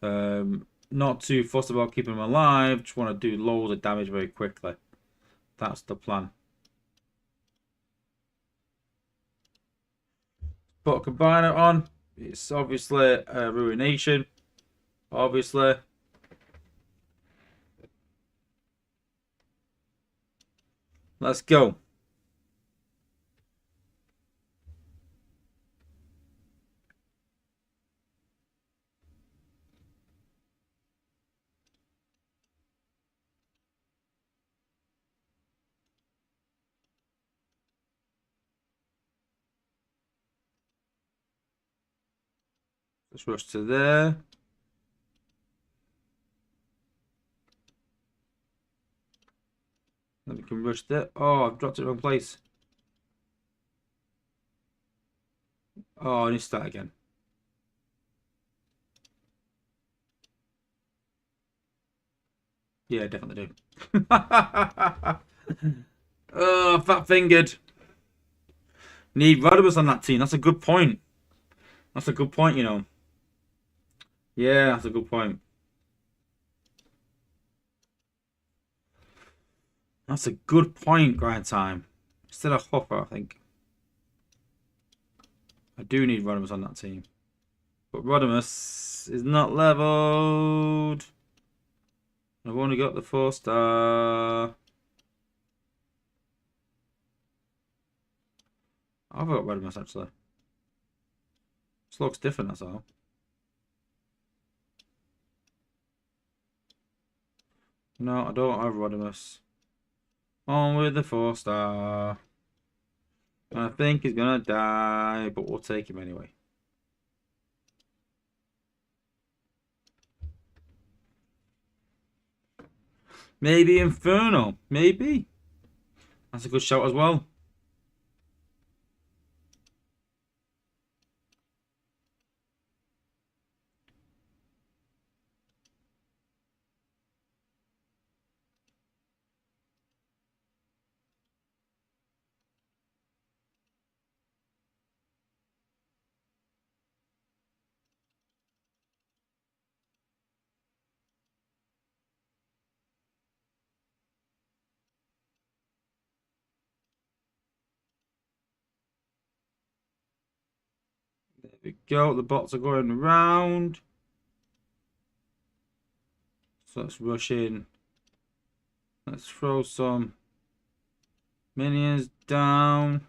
Speaker 1: Not too fussed about keeping him alive. Just want to do loads of damage very quickly. That's the plan. Put a combiner on. It's obviously a ruination. Obviously. Let's go. Let's rush to there. Then we can rush there. Oh, I've dropped it in the wrong place. Oh, I need to start again. Yeah, definitely do. Oh, fat fingered. Need Roadbuster on that team. That's a good point. That's a good point, you know. Yeah, that's a good point. That's a good point, grind time. Instead of Hopper, I think. I do need Rodimus on that team. But Rodimus is not leveled. I've only got the 4-star. I've got Rodimus actually. This looks different, that's all. No, I don't have Rodimus. On with the 4-star. I think he's gonna die, but we'll take him anyway. Maybe Inferno. Maybe. That's a good shout as well. There we go. The bots are going around. So let's rush in. Let's throw some minions down.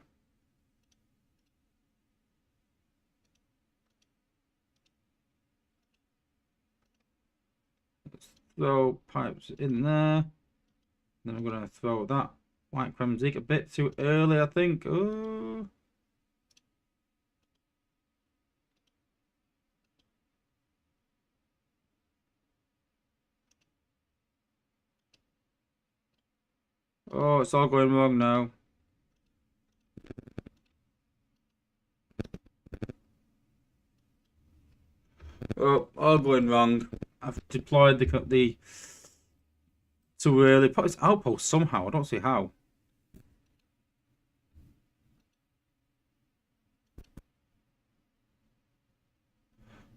Speaker 1: Let's throw pipes in there. Then I'm going to throw that white Kremzik a bit too early, I think. Oh. Oh, it's all going wrong now. Oh, all going wrong. I've deployed the Too early. Put its outpost somehow. I don't see how.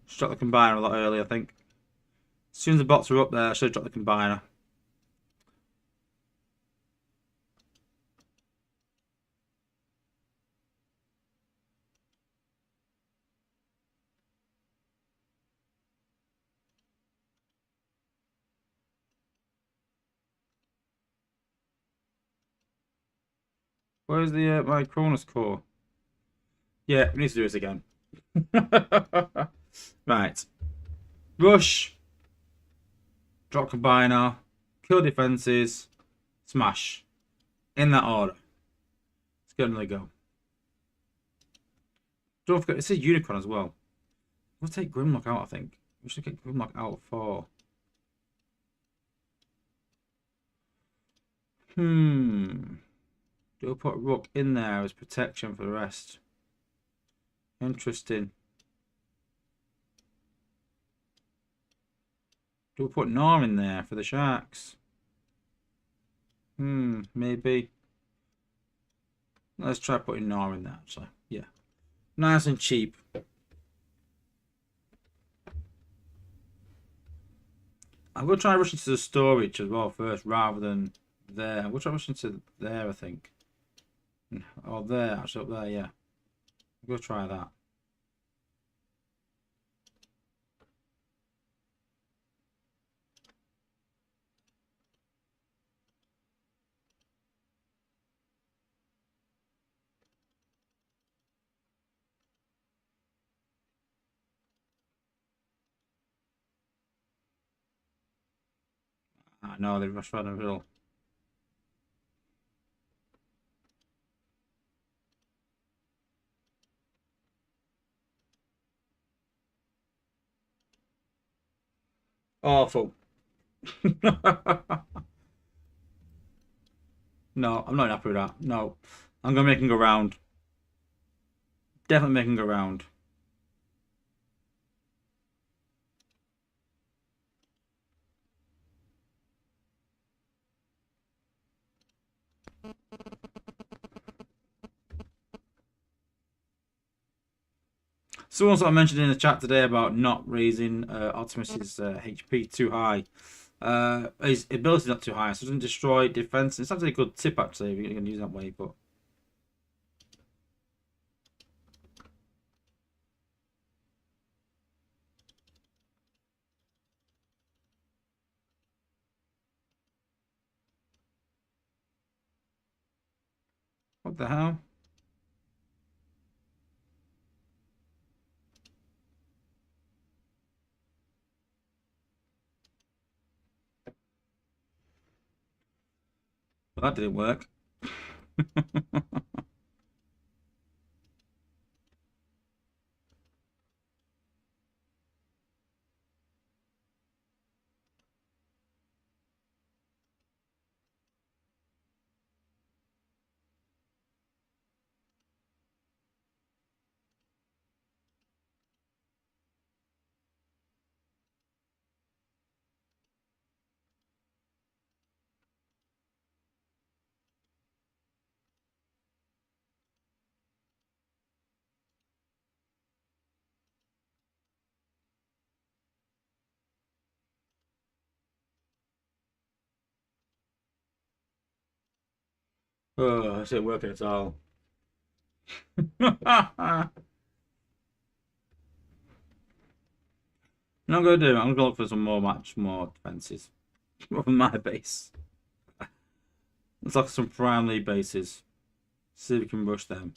Speaker 1: Should drop the combiner a lot earlier, I think. As soon as the bots are up there, I should drop the combiner. Where's the my Cronus core? Yeah, we need to do this again. Right. Rush. Drop combiner. Kill defenses. Smash. In that order. Let's get another go. Don't forget, it says Unicron as well. We'll take Grimlock out, I think. We should get Grimlock out for... Do we put Rook in there as protection for the rest? Interesting. Do we put Nor in there for the Sharks? Maybe. Let's try putting Nor in there, actually. Yeah. Nice and cheap. I'm going to try rush into the storage as well first, rather than there. I'm going to try rush into there, I think. Or there, actually, up there, yeah. I'm going to try that. I know, they rushed right in the middle. Awful. No, I'm not happy with that. No. I'm going to make him go round. Definitely make him go round. Someone sort of mentioned in the chat today about not raising Optimus's HP too high. His ability not too high, so it doesn't destroy defense. It's actually a good tip, actually, if you're going to use that way, but... What the hell? Well, that didn't work. Oh, this ain't working at all. I'm going to do, I'm going to look for some more defenses from my base. Let's look at some friendly bases. See if we can rush them.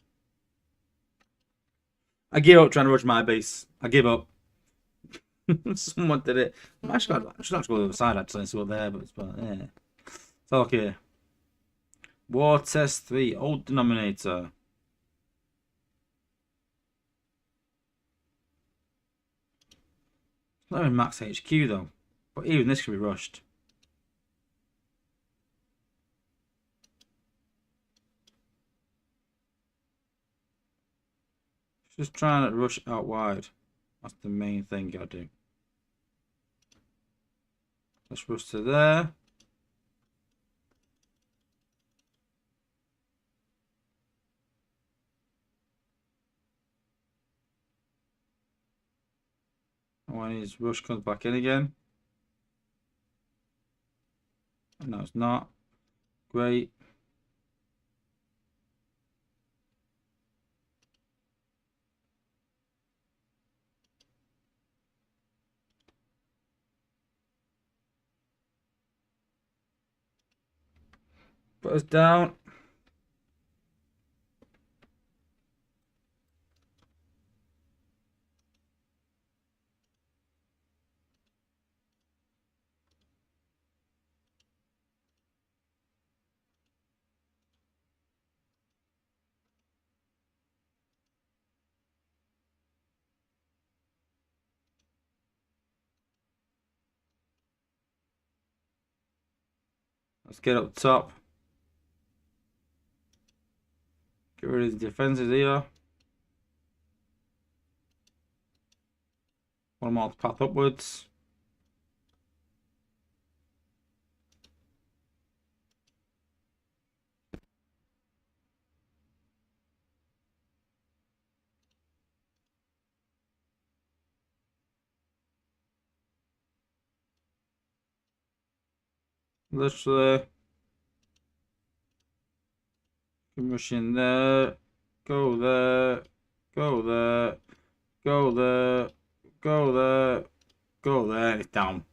Speaker 1: I give up trying to rush my base. I give up. Someone did it. I should have to go to the other side actually and see what there, but yeah. It's okay. War Test 3, old denominator. Not even max HQ though, but even this can be rushed. Just trying to rush out wide. That's the main thing you gotta do. Let's rush to there. when his rush comes back in again. No, it's not. Great. Put us down. Let's get up top. Get rid of the defenses here. One more path upwards. Literally. Rush in there. Go there. Go there. Go there. Go there. Go there. It's down.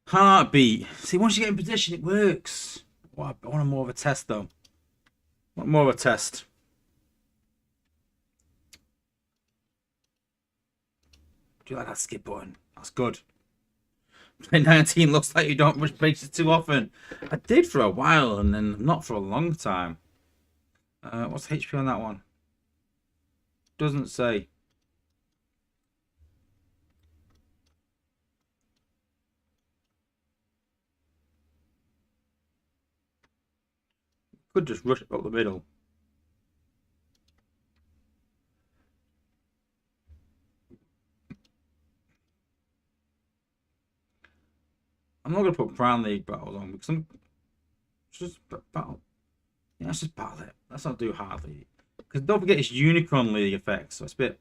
Speaker 1: Heartbeat. See, once you get in position, it works. I want more of a test, though. I want more of a test. Do you like that skip button? That's good. 19 looks like you don't rush bases too often. I did for a while, and then not for a long time. What's HP on that one? Doesn't say. Could just rush it up the middle. I'm not going to put Crown League battles on because I'm just battle. Yeah, let's just battle it. Let's not do hard league. Because don't forget it's Unicron League effects, so it's a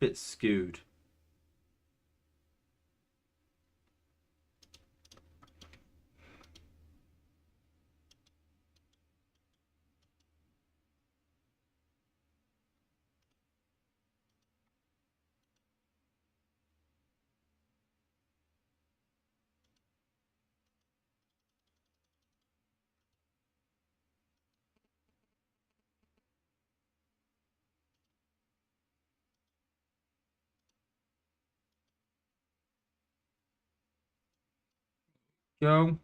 Speaker 1: bit skewed. Go.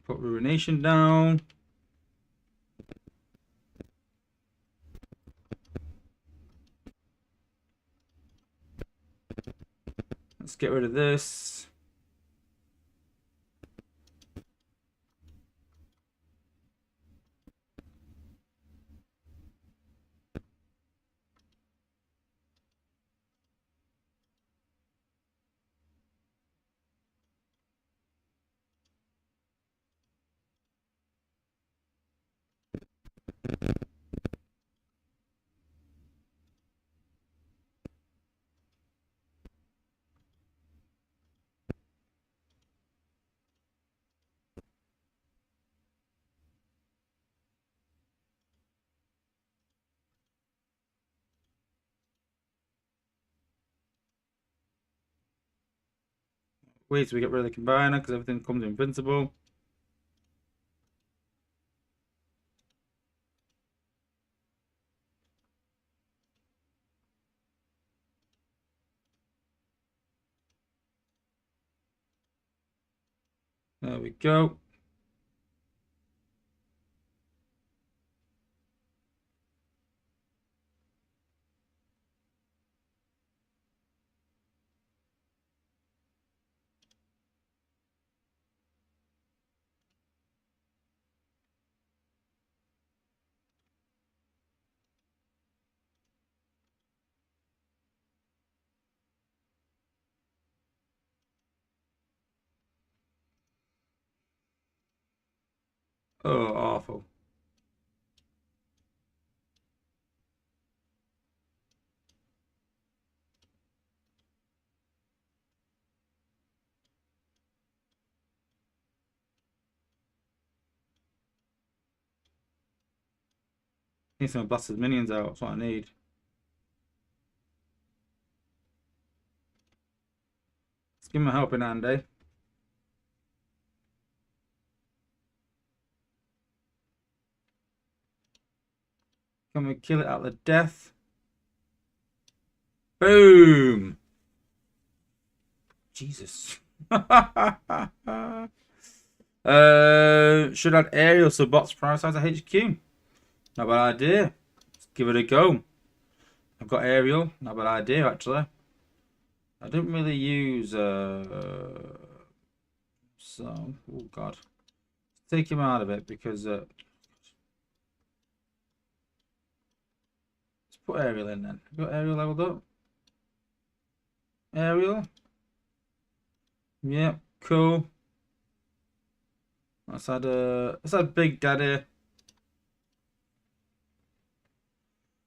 Speaker 1: Put Ruination down. Let's get rid of this. Wait till we get rid of the combiner because everything becomes invincible. There we go. Oh, awful. Need some blasted minions out. That's what I need. Let's give him a helping hand, eh? Can we kill it out of death? Boom! Jesus. Should add aerial so bots prioritize a HQ. Not a bad idea. Let's give it a go. I've got aerial. Not a bad idea, actually. I didn't really use so, oh god. Take him out of it because let's put aerial in then. Got aerial leveled up. Aerial. Yep, cool. Let's add Big Daddy.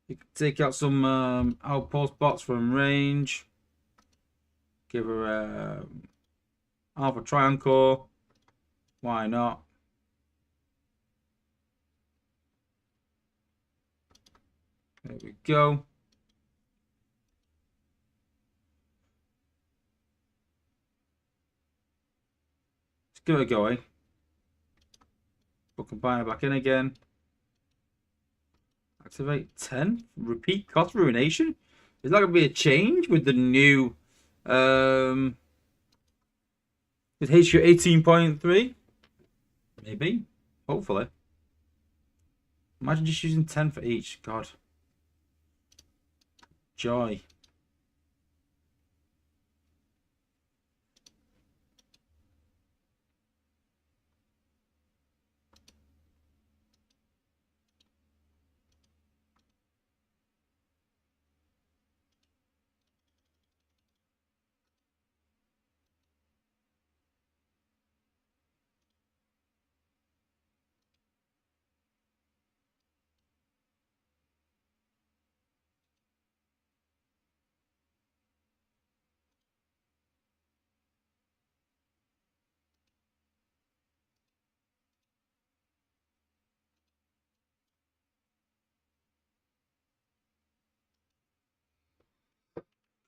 Speaker 1: You can take out some outpost bots from range. Give her Alpha Triangle. Why not? There we go. Let's give it a go, eh? We'll combine it back in again. Activate 10. Repeat cost ruination. Is that going to be a change with the new with HQ 18.3? Maybe. Hopefully. Imagine just using 10 for each. God. Joy.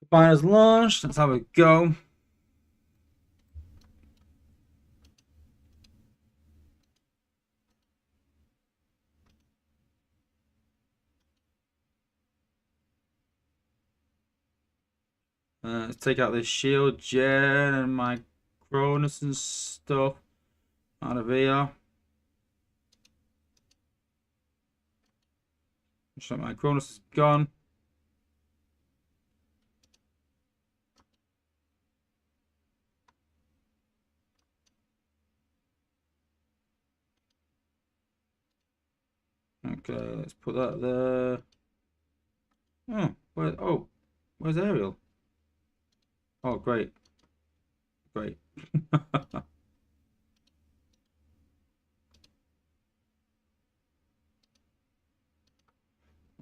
Speaker 1: Combiners launched. Let's have a go. Let's take out this shield gen and my Cronus and stuff out of here. So my Cronus is gone. Okay, let's put that there. Where's Ariel? Oh, great. Great.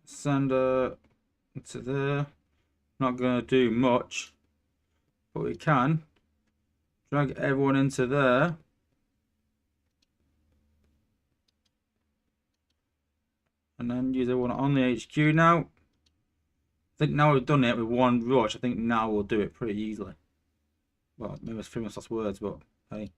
Speaker 1: Send her into there. Not going to do much, but we can drag everyone into there. And then use everyone on the HQ now. I think now we've done it with one rush, I think now we'll do it pretty easily. Well, maybe it's famous last words, but hey.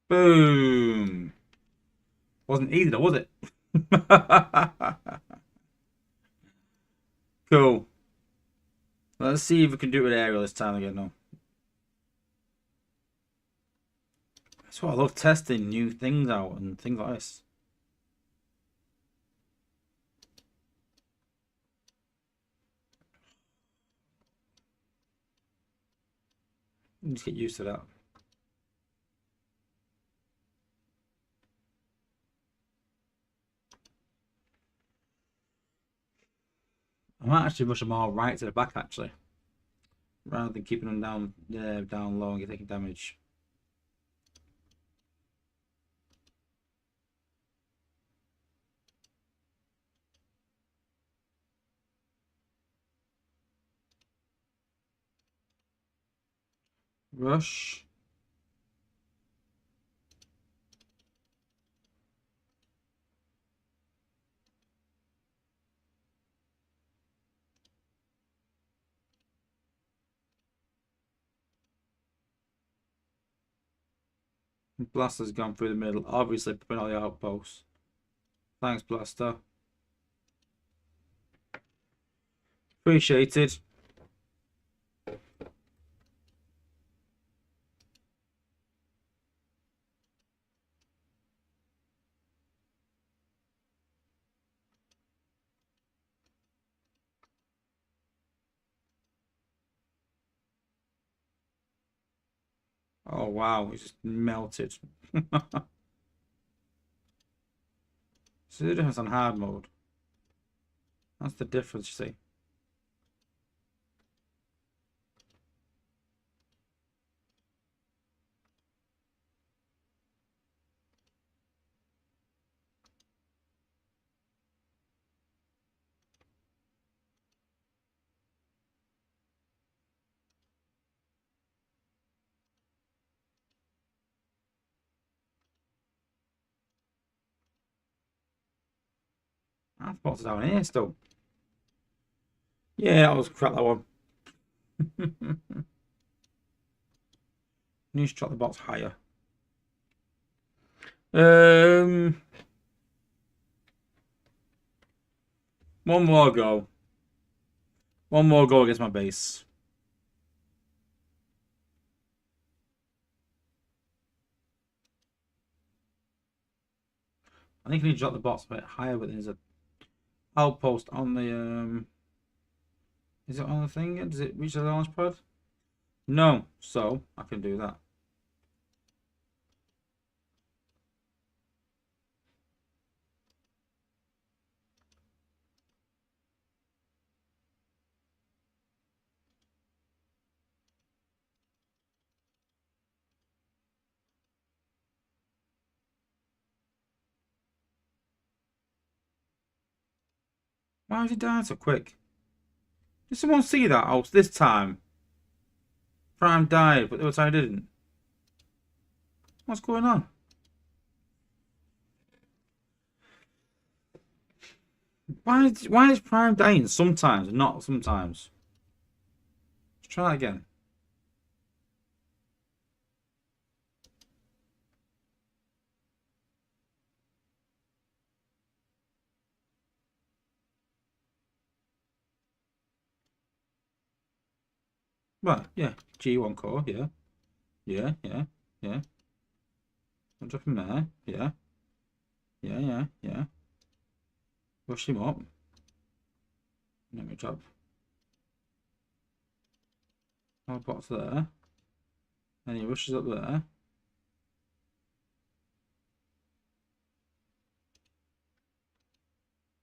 Speaker 1: Boom. Wasn't easy though, was it? Cool. Let's see if we can do it with aerial this time again. No. That's why I love testing new things out and things like this. Just get used to that. I might actually rush them all right to the back actually, rather than keeping them down there, down low and get taking damage. Rush. Blaster's gone through the middle, obviously putting all the outposts. Thanks, Blaster. Appreciated. Oh wow, he just melted. See the difference on hard mode. That's the difference, you see. I thought down here still. Yeah, that was crap, that one. Need to drop the box higher. One more go. One more go against my base. I think I need to drop the box a bit higher, but there's a outpost on the is it on the thing? Does it reach the launch pad? No, so I can do that. Why is he dying so quick? Did someone see that house this time? Prime died, but the other time didn't. What's going on? Why is Prime dying sometimes, not sometimes? Let's try that again. Right, yeah. G1 core, yeah. Yeah. I'll drop him there, yeah. Yeah. Rush him up. Let me drop. Our box there. And he rushes up there.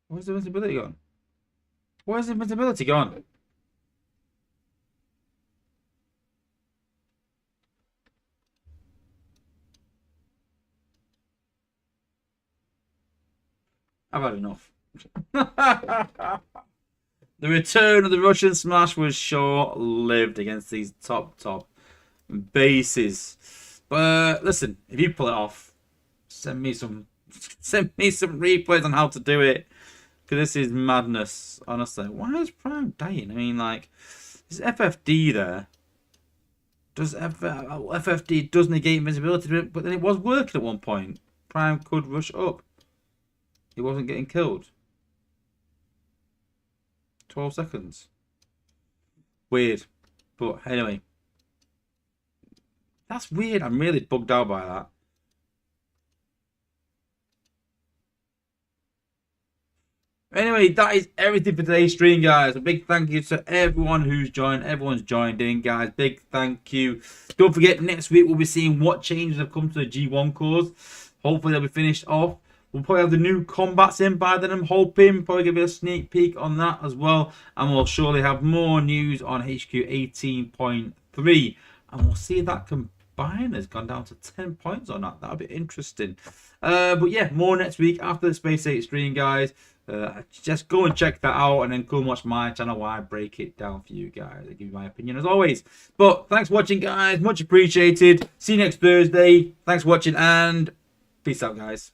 Speaker 1: Where's the invincibility gone? Where's the invincibility gone? I've had enough. The return of the Russian smash was short-lived against these top bases. But listen, if you pull it off, send me some replays on how to do it. Because this is madness, honestly. Why is Prime dying? I mean, like, is FFD there? Does FFD does negate invincibility, but then it was working at one point. Prime could rush up. He wasn't getting killed. 12 seconds. Weird. But anyway. That's weird. I'm really bugged out by that. Anyway, that is everything for today's stream, guys. A big thank you to everyone who's joined. Everyone's joined in, guys. Big thank you. Don't forget, next week we'll be seeing what changes have come to the G1 cores. Hopefully they'll be finished off. We'll probably have the new combats in by then, I'm hoping. Probably give you a sneak peek on that as well. And we'll surely have more news on HQ 18.3. And we'll see if that combine has gone down to 10 points or not. That'll be interesting. But yeah, more next week after the Space 8 stream, guys. Just go and check that out, and then come watch my channel where I break it down for you guys. I give you my opinion as always. But thanks for watching, guys. Much appreciated. See you next Thursday. Thanks for watching, and peace out, guys.